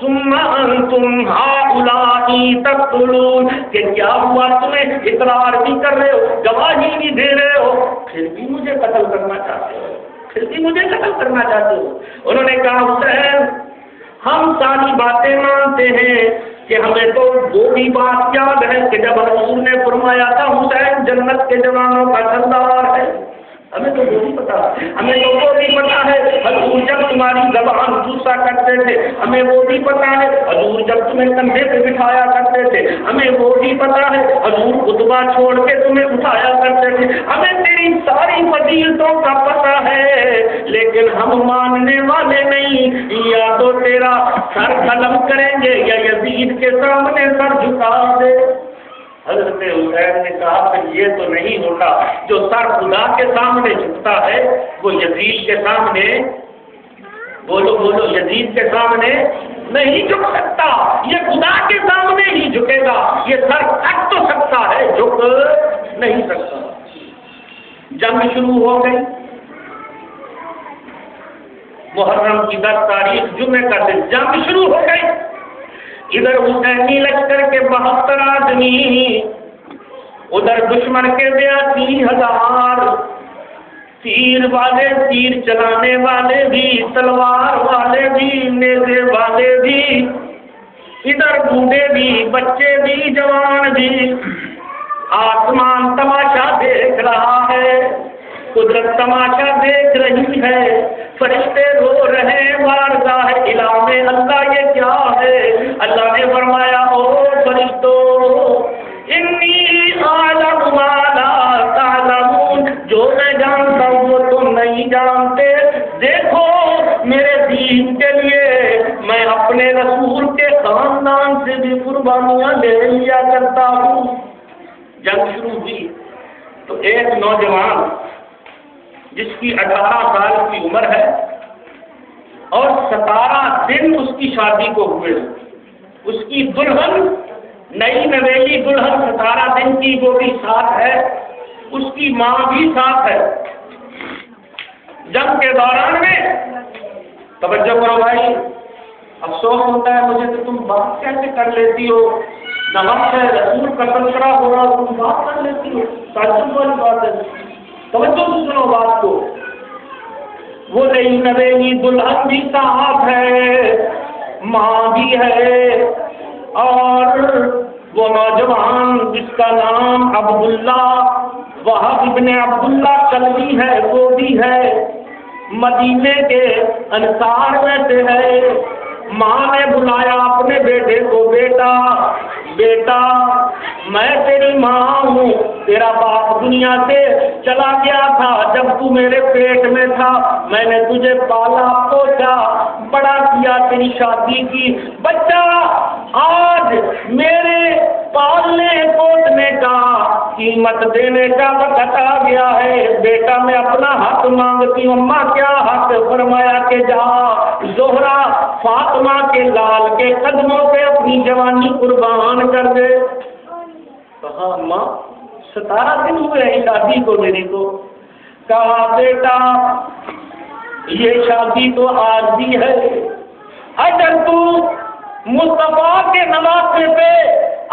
ثم انتم هؤلاء تقتلون، کہ کیا ہوا تمہیں اقرار بھی کر رہے ہو، گواہی بھی دے رہے ہو، پھر بھی مجھے قتل کرنا چاہتے ہو، پھر بھی مجھے قتل کرنا چاہتے ہو۔ انہوں نے کہا حسین ہم ساری باتیں مانتے ہیں کہ ہمیں تو وہ بھی بات یاد ہے کہ جب حضور نے فرمایا تھا حسین جنت کے جوانوں کا سردار ہے، ہمیں تو وہ بھی پتا، ہمیں تو وہ بھی پتا ہے حضور جب تمہاری زبان غصہ کرتے تھے، ہمیں وہ بھی پتا ہے حضور جب تمہیں کندھے پہ بٹھایا کرتے تھے، ہمیں وہ بھی پتا ہے حضور خطبہ چھوڑ کے تمہیں اٹھایا کرتے تھے، ہمیں تیری ساری فضیلتوں کا پتا ہے، لیکن ہم ماننے والے نہیں، یا تو تیرا سر قلم کریں گے یا یزید کے سامنے سر جھکا دے۔ حضرت حسین نے کہا کہ یہ تو نہیں ہوتا، جو سر خدا کے سامنے جھکتا ہے وہ یزید کے سامنے، بولو بولو، یزید کے سامنے نہیں جھک سکتا، یہ خدا کے سامنے ہی جھکے گا، یہ سر کٹ تو سکتا ہے جھک نہیں سکتا۔ جنگ شروع ہو گئی، محرم کی 10 تاریخ جمعے کا دن جنگ شروع ہو گئی۔ ادھر حسینی لشکر کے 72 آدمی، ادھر دشمن کے 82,000، تیر والے، تیر چلانے والے بھی، تلوار والے بھی، نیزے والے بھی، ادھر بوڑھے بھی، بچے بھی، جوان بھی۔ آسمان تماشا دیکھ رہا ہے، قدرت تماشا دیکھ رہی ہے، فرشتے رو رہے بارگاہ الہ میں، اللہ یہ کیا ہے؟ اللہ نے فرمایا او فرشتوں انی اعلم ما لا تعلمون، جو میں جانتا ہوں وہ تم نہیں جانتے، دیکھو میرے دین کے لیے میں اپنے رسول کے خاندان سے بھی قربانیاں لے لیا کرتا ہوں۔ جنگ شروع ہوئی تو ایک نوجوان جس کی 18 سال کی عمر ہے اور 17 دن اس کی شادی کو ہوئے، اس کی دلہن، نئی نویلی دلہن 17 دن کی، وہ بھی ساتھ ہے، اس کی ماں بھی ساتھ ہے۔ جنگ کے دوران میں توجہ کرو بھائی، افسوس ہوتا ہے مجھے کہ تم بات کیسے کر لیتی ہو، نمک ہے رسول کا تذکرہ ہو رہا تم بات کر لیتی ہو، تعجب والی بات ہے، توجہ سے سنو بات کو۔ وہ نئی نویلی دلہن بھی ساتھ ہے، ماں بھی ہے، اور وہ نوجوان جس کا نام عبداللہ، وہب ابن عبداللہ کلبی ہے، وہ بھی ہے، مدینے کے انصار میں سے ہے۔ ماں نے بلایا اپنے بیٹے کو، بیٹا بیٹا میں تیری ماں ہوں، تیرا باپ دنیا سے چلا گیا تھا، جب تو میرے پیٹ میں تھا میں نے تجھے پالا پوچھا بڑا کیا، تیری شادی کی، بچہ آج میرے پالنے پوسنے کا قیمت دینے کا وقت آ گیا ہے، بیٹا میں اپنا حق مانگتی ہوں۔ اماں کیا حق؟ فرمایا کہ جا زہرا فاطمہ کے لال کے قدموں پہ اپنی جوانی قربان کر دے۔ کہا اماں 17 دن ہوئے ہیں شادی کو میری کو۔ کہا بیٹا یہ شادی تو آج بھی ہے، اگر تو مصطفیٰ کے نواسے پہ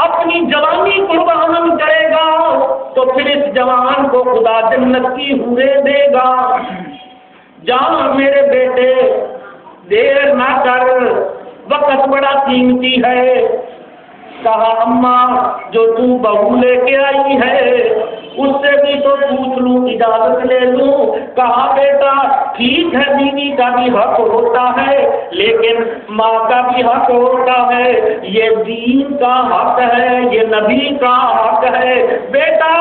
اپنی جوانی قربان کرے گا تو پھر اس جوان کو خدا جنت کی حوریں دے گا۔ جا میرے بیٹے دیر نہ کر، وقت بڑا قیمتی ہے۔ کہا اماں جو تو بہو لے کے آئی ہے اس سے بھی تو پوچھ لوں، اجازت لے لوں۔ کہا بیٹا ٹھیک ہے بیوی کا بھی حق ہوتا ہے لیکن ماں کا بھی حق ہوتا ہے، یہ دین کا حق ہے، یہ نبی کا حق ہے۔ بیٹا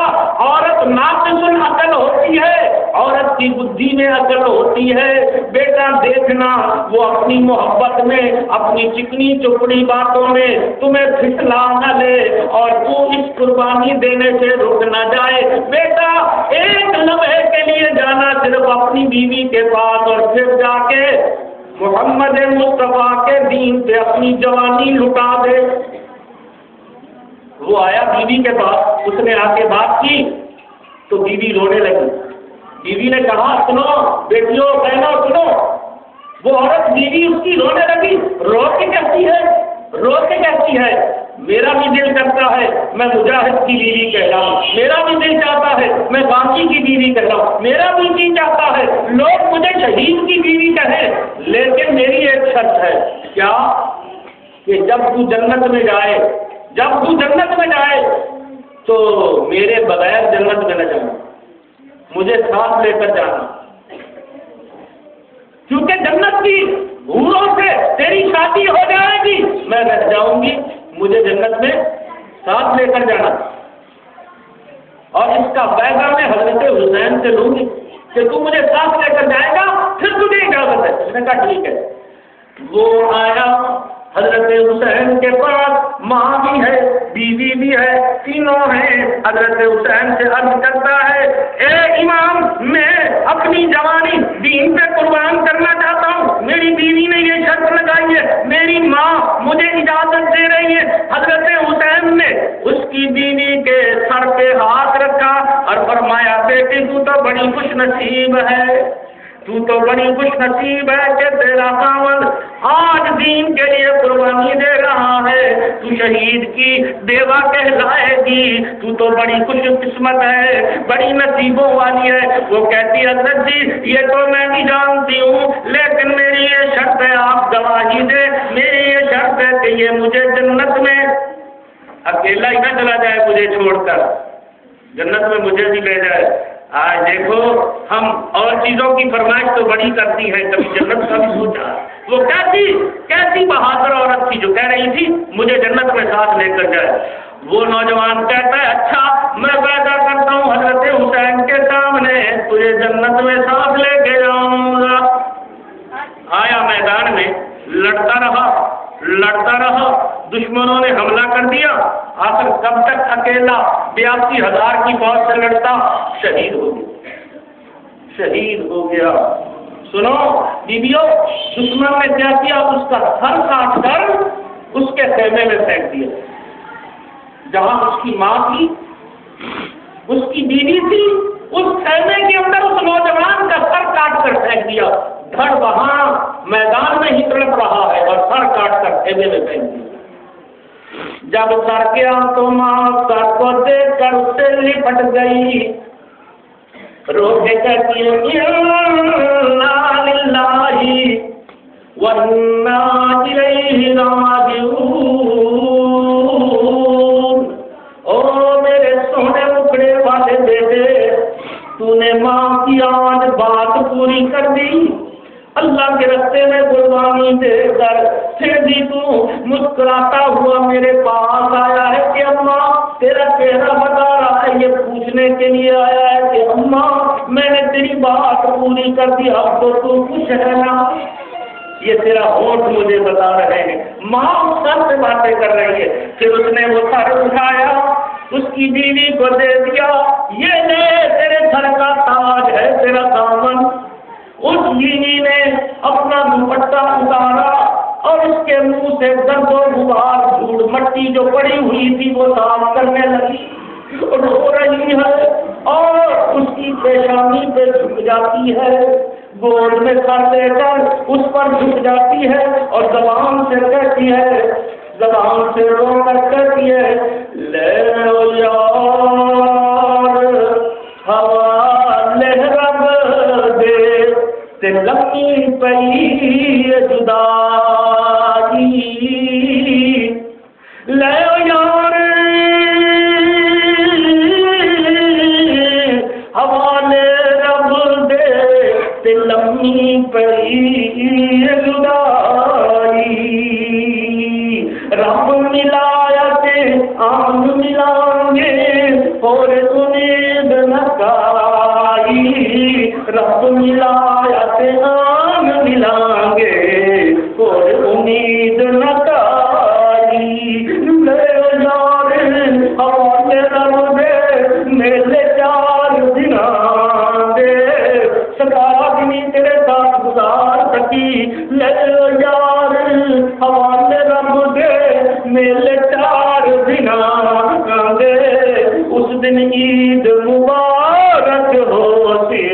عورت ناقص العقل ہوتی ہے، عورت کی بدھی میں عقل ہوتی ہے، بیٹا دیکھنا وہ اپنی محبت میں، اپنی چکنی چپڑی باتوں میں تمہیں پھسلا نہ لے اور تو اس قربانی دینے سے رک نہ جائے۔ بیٹا ایک لمحے کے لیے جانا صرف اپنی بیوی کے پاس اور پھر جا کے محمد مصطفیٰ کے دین پہ اپنی جوانی لٹا دے۔ وہ آیا بیوی کے پاس، اس نے آ کے بات کی تو بیوی رونے لگی۔ بیوی نے کہا سنو بیٹیوں، بہنوں سنو، وہ عورت بیوی اس کی رونے لگی، رو کے کہتی ہے میرا بھی دل کرتا ہے میں مجاہد کی بیوی کہلاؤں، میرا بھی دل چاہتا ہے میں باقی کی بیوی کہلاؤں، میرا بھی دل چاہتا ہے لوگ مجھے شہید کی بیوی کہیں، لیکن میری ایک شرط ہے، کیا؟ کہ جب تو جنت میں جائے تو میرے بغیر جنت میں نہ جانا، مجھے ساتھ لے کر جانا، کیونکہ جنت کی حوروں سے تیری شادی ہو جائے گی، میں رہ جاؤں گی، مجھے جنت میں ساتھ لے کر جانا۔ اور اس کا فائدہ میں حضرت حسین سے لوں گی کہ تو مجھے ساتھ لے کر جائے گا پھر تجھے اجازت ہے۔ اس نے کہا ٹھیک ہے۔ وہ آیا حضرت حسین کے پاس، ماں بھی ہے، بیوی بھی ہے، تینوں ہیں۔ حضرت حسین سے عرض کرتا ہے اے امام، میں اپنی جوانی دین پہ قربان کرنا چاہتا ہوں، میری بیوی نے یہ شرط لگائی ہے، میری ماں مجھے اجازت دے رہی ہے۔ حضرت حسین نے اس کی بیوی کے سر پہ ہاتھ رکھا اور فرمایا بیٹی تو بڑی خوش نصیب ہے، تو بڑی خوش نصیب ہے کہ تیرا خاوند آج دین کے لیے قربانی دے رہا ہے، تو شہید کی بیوہ کہلائے گی، تو بڑی خوش قسمت ہے، بڑی نصیبوں والی ہے۔ وہ کہتی ہے حضرت جی یہ تو میں بھی جانتی ہوں، لیکن میری یہ شرط ہے آپ گواہی دے، میری یہ شرط ہے کہ یہ مجھے جنت میں اکیلا ہی نہ چلا جائے، مجھے چھوڑ کر جنت میں مجھے بھی لے جائے۔ آج دیکھو ہم اور چیزوں کی فرمائش تو بڑی کرتی ہے، کبھی جنت کا بھی سوچا۔ وہ کیسی بہادر عورت تھی جو کہہ رہی تھی مجھے جنت میں ساتھ لے کر جائے۔ وہ نوجوان کہتا ہے اچھا میں وعدہ کرتا ہوں حضرت حسین کے سامنے تجھے جنت میں ساتھ لے کے جاؤں گا۔ آیا میدان میں لڑتا رہا، دشمنوں نے حملہ کر دیا، آخر کب تک اکیلا 82,000 کی فوج سے لڑتا، شہید ہو گیا۔ سنو بیبیوں، دشمن نے کیا کیا، اس کا سر کاٹ کر اس کے خیمے میں پھینک دیا، جہاں اس کی ماں تھی، اس کی بیوی تھی، اس خیمے کے اندر اس نوجوان کا سر کاٹ کر پھینک دیا۔ دھڑ وہاں میدان میں ہی تڑپ رہا ہے اور سر کاٹ کر خیمے میں پھینک دیا۔ جب سر گیا تو ماں سر کو دیکھ کر اس سے لپٹ گئی، رو کے کہتی ہے انا للہ وانا الیہ راجعون۔ او میرے سونے مکڑے والے بیٹے، تو نے ماں کی آج بات پوری کر دی، اللہ کے راستے میں قربانی دے کر پھر بھی تو مسکراتا ہوا میرے پاس آیا ہے کہ اماں تیرا چہرہ بتا رہا ہے، یہ پوچھنے کے لیے آیا ہے کہ اماں میں نے تیری بات پوری کر دی، اب تو خوش ہے نا؟ یہ تیرا ہونٹ مجھے بتا رہے ہیں۔ ماں اس سر سے باتیں کر رہی ہے، پھر اس نے وہ سر اٹھایا، اس کی بیوی کو دے دیا، یہ لے تیرے سر کا تاج ہے تیرا دامن۔ اس بیوی نے اپنا دوپٹہ اتارا اور اس کے منہ سے گرد و غبار دھول مٹی جو پڑی ہوئی تھی وہ صاف کرنے لگی، رو رہی ہے اور اس کی پیشانی پہ جھک جاتی ہے، گود میں سر لے کر اس پر جھک جاتی ہے اور زبان سے کہتی ہے، زبان سے رو کر کہتی ہے لے لو یار حوالے رب دے تے لکی پئی جدائی، لے یار حوالے رب دے تے لکی پئی جدائی، رب ملایا تے آن ملائیں گے اور امید نہ کائی، رب ملایا تے آن ملائیں گے اور امید نہ کائی، لے یار حوالے رب دے میرے 4 دن دے، 17 دن تیرے ساتھ گزار سکی، لے یار حوالے رب دے میرے 4 دن دے، اس دن عید مبارک ہوتی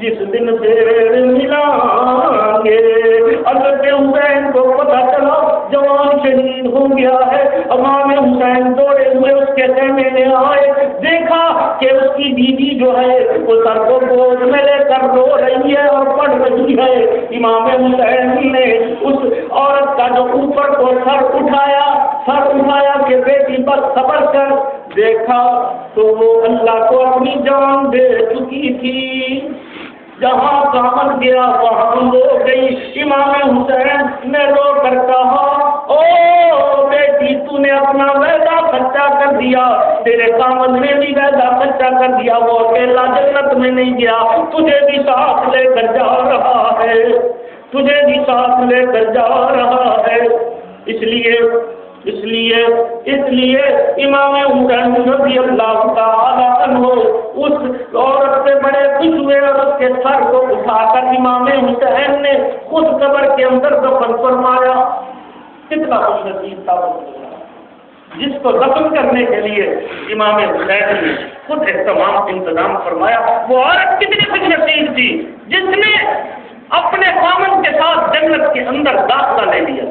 جس دن پھر ملیں گے۔ شہید ہو گیا ہے۔ امام حسین دوڑے ہوئے اس کے خیمے میں آئے، دیکھا کہ اس کی بیوی جو ہے وہ سر کو گود میں لے کر رو رہی ہے اور پڑھ رہی ہے۔ امام حسین نے اس عورت کا جو اوپر کو سر اٹھایا کہ بیٹی بس صبر کر، دیکھا تو وہ اللہ کو اپنی جان دے چکی تھی۔ جہاں کامن گیا وہاں ہو گئی۔ امام حسین نے رو کر کہا، او بیٹی تو نے اپنا وعدہ سچا کر دیا، تیرے کامن نے بھی وعدہ سچا کر دیا، وہ اکیلا جنت میں نہیں گیا، تجھے بھی ساتھ لے کر جا رہا ہے، تجھے بھی ساتھ لے کر جا رہا ہے۔ اس لیے امام حسین رضی اللہ تعالی عنہ اس عورت سے بڑے خوش ہوئے اور اس کے سر کو اٹھا کر امام حسین نے خود قبر کے اندر دفن فرمایا۔ کتنا خوش نصیب تھا جس کو دفن کرنے کے لیے امام حسین نے خود انتظام فرمایا۔ وہ عورت کتنی خوش نصیب تھی جس نے اپنے خامن کے ساتھ جنت کے اندر داخلہ لے لیا۔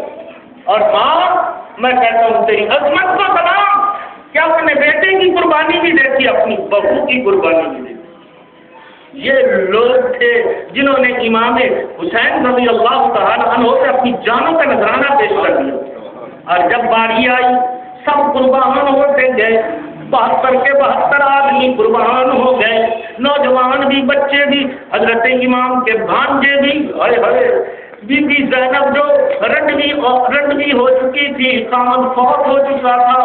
اور ماں، میں کہتا ہوں تیری عظمت کو سلام کہ اپنے بیٹے کی قربانی بھی دیکھی، اپنی بہو کی قربانی بھی دیکھی۔ یہ لوگ تھے جنہوں نے امام حسین رضی اللہ تعالی عنہ سے اپنی جانوں کا نذرانہ پیش کر دیا، اور جب باری آئی سب قربان ہوتے گئے۔ 72 کے 72 آدمی قربان ہو گئے، نوجوان بھی، بچے بھی، حضرت امام کے بھانجے بھی۔ بی بی زینب جو رنڈوی ہو چکی تھی، خامد فوت ہو چکا تھا،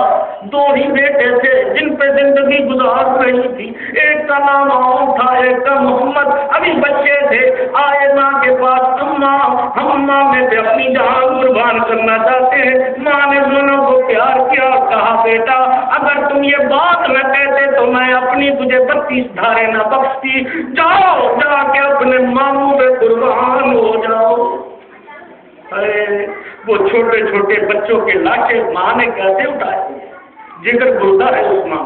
2 ہی بیٹے تھے جن پہ زندگی گزار رہی تھی، ایک کا نام عون تھا، ایک کا محمد، ابھی بچے تھے، آئے ماں کے پاس، ہم ماں میں سے اپنی جان قربان کرنا چاہتے ہیں۔ ماں نے دونوں کو پیار کیا، کہا بیٹا اگر تم یہ بات نہ کہتے تو میں اپنی تجھے 32 دھارے نہ بخشتی، جاؤ جا کے اپنے ماموں پہ قربان ہو جاؤ۔ وہ چھوٹے چھوٹے بچوں کے لاشیں ماں نے کیسے اٹھائے، جگر گردہ ہے اس ماں۔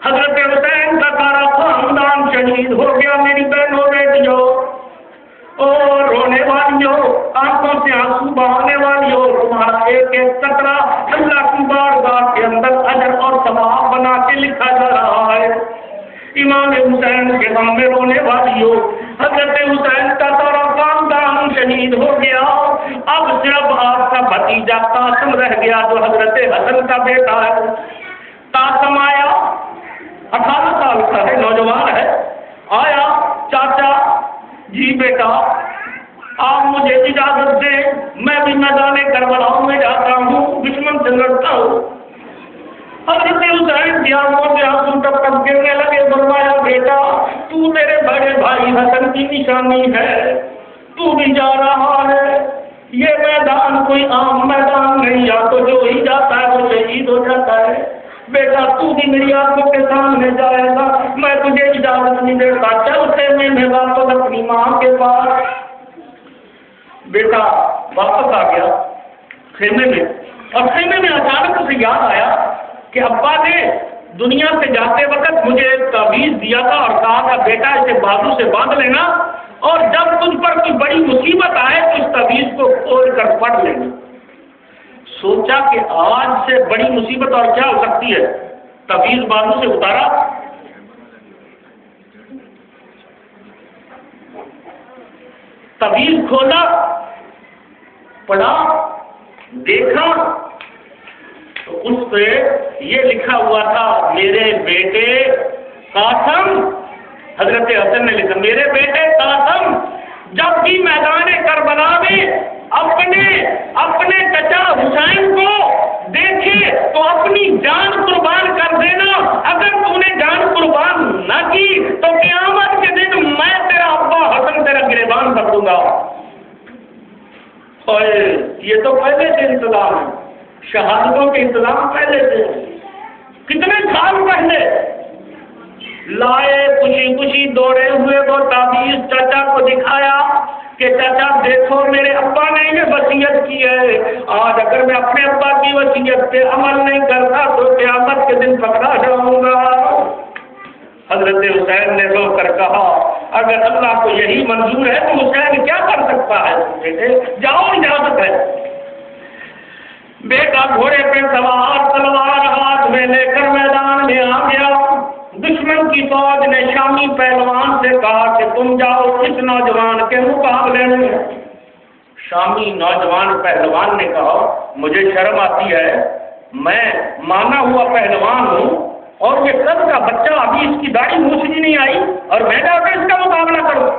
حضرت حسین کا سارا خاندان شہید ہو گیا۔ میری بہنوں بیٹیوں اور رونے والیوں، آنکھوں سے آنسو بہانے والیوں، تمہارا ایک ایک قطرہ اللہ کی بارگاہ کے اندر اجر اور ثواب بنا کے لکھا جا رہا ہے۔ امام حسین کے غم میں رونے والیوں، حضرت حسین کا سارا خاندان شہید ہو گیا، اب صرف آپ کا بھتیجا قاسم رہ گیا جو حضرت حسن کا بیٹا ہے۔ قاسم آیا، 18 سال کا ہے، نوجوان ہے، آیا، چاچا جی بیٹا آپ مجھے اجازت دیں، میں بھی میدان کربلا میں جاتا ہوں، دشمن سے لڑتا ہوں۔ حضرت حسین کی آنکھوں سے آنسو ٹپ ٹپ گرنے لگے، فرمایا بیٹا تو میرے بڑے بھائی حسن کی نشانی ہے، تو بھی جا رہا ہے، یہ میدان کوئی عام میدان نہیں، یا تو جو ہی جاتا ہے وہ شہید ہو جاتا ہے، بیٹا تو بھی میری آنکھوں کے سامنے جائے گا، میں تجھے اجازت نہیں دیتا، چل خیمے میں واپس اپنی ماں کے پاس۔ بیٹا واپس آ گیا خیمے میں، اور خیمے میں اچانک سے یاد آیا کہ ابا نے دنیا سے جاتے وقت مجھے ایک تعویذ دیا تھا اور کہا تھا بیٹا اسے بازو سے باندھ لینا، اور جب تجھ پر کوئی بڑی مصیبت آئے تو اس تعویذ کو کھول کر پڑھ لینا۔ سوچا کہ آج سے بڑی مصیبت اور کیا ہو سکتی ہے، تعویذ بازو سے اتارا، تعویذ کھولا، پڑھا، دیکھا تو اس پہ یہ لکھا ہوا تھا میرے بیٹے قاسم، حضرت حسن نے لکھا میرے بیٹے قاسم جب بھی میدان کربلا میں اپنے چچا حسین کو دیکھے تو اپنی جان قربان کر دینا، اگر تو نے جان قربان نہ کی تو قیامت کے دن میں تیرا ابا حسن تیرا گریبان پکڑوں گا۔ اور یہ تو پہلے سے انتظام ہے، شہادتوں کے انتظام پہلے سے، کتنے سال پہلے لائے، خوشی خوشی دوڑے ہوئے وہ تعویذ چچا کو دکھایا کہ چچا دیکھو میرے ابا نے یہ وصیت کی ہے، آج اگر میں اپنے ابا کی وصیت پہ عمل نہیں کرتا تو قیامت کے دن پکڑا جاؤں گا۔ حضرت حسین نے رو کر کہا اگر اللہ کو یہی منظور ہے تو حسین کیا کر سکتا ہے، بیٹے جاؤ اجازت ہے۔ گھوڑے پہ سوار تلوار ہاتھ میں لے کر میدان میں آ گیا۔ دشمن کی فوج نے شامی پہلوان سے کہا کہ تم جاؤ اس نوجوان کے مقابلے میں۔ شامی نوجوان پہلوان نے کہا مجھے شرم آتی ہے، میں مانا ہوا پہلوان ہوں اور یہ کب کا بچہ، ابھی اس کی داڑھی مونچھ بھی نہیں آئی اور میں جا کر اس کا مقابلہ کروں۔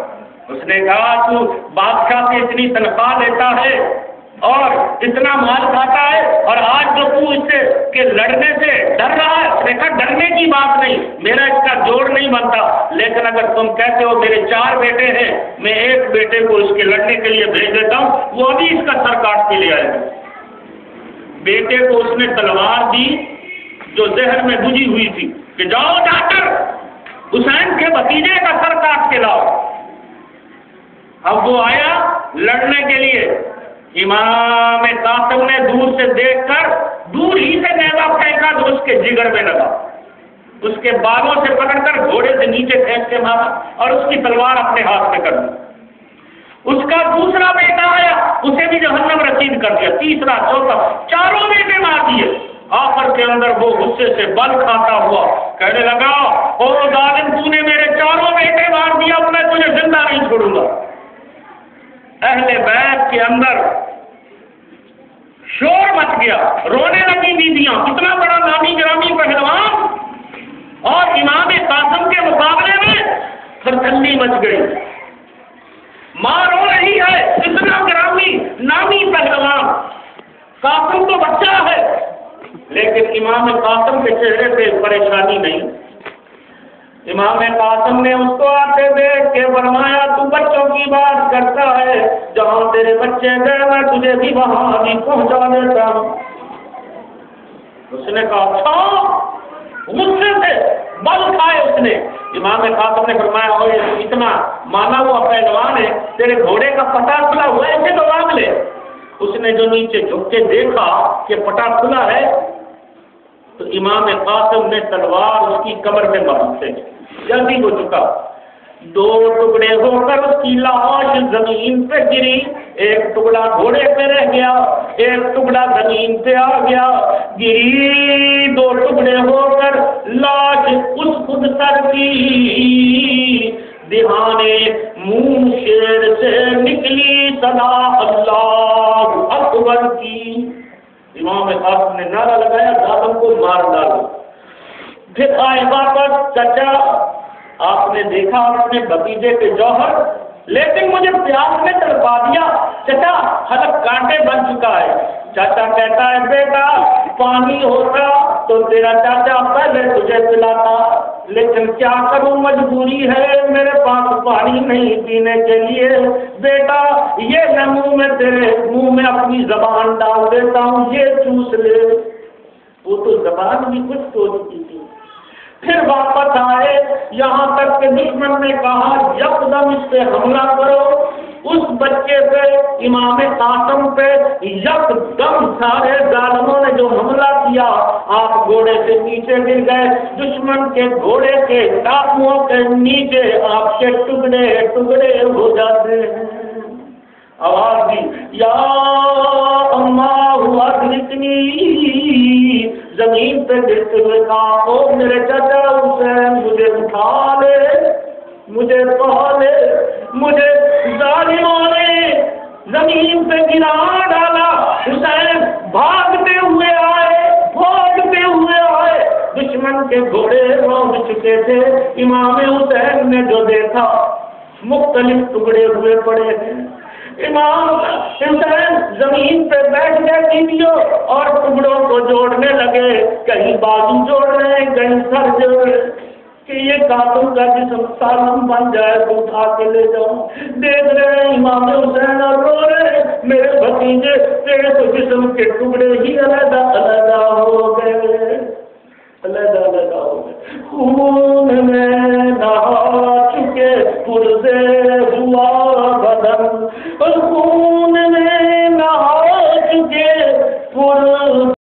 اس نے کہا تو بادشاہ سے اتنی تنخواہ لیتا ہے اور اتنا مال کھاتا ہے اور آج جو تو اس سے کہ لڑنے سے ڈر رہا ہے۔ اس نے کہا ڈرنے کی بات نہیں، میرا اس کا جوڑ نہیں بنتا، لیکن اگر تم کہتے ہو میرے 4 بیٹے ہیں، میں ایک بیٹے کو اس کے لڑنے کے لیے بھیج دیتا ہوں، وہ ابھی اس کا سر کاٹ کے لے آئے گا۔ بیٹے کو اس نے تلوار دی جو زہر میں بجھی ہوئی تھی کہ جاؤ جا کر حسین کے بھتیجے کا سر کاٹ کے لاؤ۔ اب وہ آیا لڑنے کے لیے، امام قاسم نے دور سے دیکھ کر دور ہی سے نیزہ پھینکا تو اس کے جگر میں لگا، اس کے بالوں سے پکڑ کر گھوڑے سے نیچے پھینک کے مارا اور اس کی تلوار اپنے ہاتھ میں کر دی۔ اس کا دوسرا بیٹا آیا، اسے بھی جہنم رسید کر دیا، تیسرا چوتھا، چاروں بیٹے مار دیے۔ آخر کے اندر وہ غصے سے بل کھاتا ہوا کہنے لگا او ظالم، تو نے میرے 4 بیٹے مار دیا، اب میں تجھے زندہ نہیں چھوڑوں گا۔ اہل بیت کے اندر شور مچ گیا، رونے لگی بیویاں، اتنا بڑا نامی گرامی پہلوان اور امام قاسم کے مقابلے میں تھرتھلی مچ گئی۔ ماں رو رہی ہے، اتنا گرامی نامی پہلوان، قاسم تو بچہ ہے لیکن امام قاسم کے چہرے پہ پریشانی نہیں۔ امام قاسم نے اس کو آتے دیکھ کے فرمایا تو بچوں کی بات کرتا ہے، جہاں تیرے بچے گئے میں تجھے بھی وہاں بھی پہنچا دیتا ہوں۔ اس نے کہا اچھا، غصے سے بل کھائے اس نے۔ امام قاسم نے فرمایا اور یہ اتنا مانا ہوا پہلوان ہے، تیرے گھوڑے کا پٹا کھلا ہوا ہے، اسے تو مانگ لے۔ اس نے جو نیچے جھک کے دیکھا کہ پٹا کھلا ہے تو امام قاسم نے تلوار اس کی کمر میں باندھ سے جلدی ہو چکا، 2 ٹکڑے ہو کر اس کی لاش زمین پہ گری، ایک ٹکڑا گھوڑے پہ رہ گیا، ایک ٹکڑا زمین پہ آ گیا، گری 2 ٹکڑے ہو کر لاش اس خود سر کی، دہانے منہ شیر سے نکلی صدا اللہ اکبر کی۔ امام قاسم نے نعرہ لگایا ظالم کو مار ڈالو۔ پھر آئے واپس، چچا آپ نے دیکھا اپنے بھتیجے کے جوہر، لیکن مجھے پیاس نے تڑپا دیا، چچا حلق کانٹے بن چکا ہے۔ چاچا کہتا ہے بیٹا پانی ہوتا تو تیرا چاچا پہلے تجھے پلاتا، لیکن کیا کروں مجبوری ہے، میرے پاس پانی نہیں پینے کے لیے، بیٹا یہ میں منہ میں تیرے منہ میں اپنی زبان ڈال دیتا ہوں، یہ چوس لے۔ وہ تو زبان بھی کچھ ہو چکی تھی۔ پھر واپس آئے، یہاں تک کہ دشمن نے کہا یکدم اس پہ حملہ کرو، اس بچے پہ امام قاسم پہ یکدم سارے ظالموں نے جو حملہ کیا، آپ گھوڑے سے نیچے گر گئے، دشمن کے گھوڑے کے ٹاپوؤں کے نیچے آپ کے ٹکڑے ٹکڑے ہو جاتے ہیں۔ آواز دی یا اللہ ادرکنی، زمین پہ گرتے ہوئے کہا او میرے چچا حسین مجھے اٹھا لے، مجھے پا لے، مجھے ظالموں نے زمین پہ گرا ڈالا۔ حسین بھاگتے ہوئے آئے، دشمن کے گھوڑے روند چکے تھے، امام حسین نے جو دیکھا مختلف ٹکڑے ہوئے پڑے ہیں۔ امام حسین زمین پہ بیٹھ گئے بیویوں اور ٹکڑوں کو جوڑنے لگے، کہیں بازو جوڑ رہے ہیں، کہیں سر جوڑ رہے ہیں کہ یہ قاتل کا جسم سالم بن جائے تو اٹھا کے لے جاؤں۔ دیکھ رہے ہیں امام حسین اور رو رہے ہیں میرے بھتیجے، تیرے تو جسم کے ٹکڑے ہی علیحدہ علیحدہ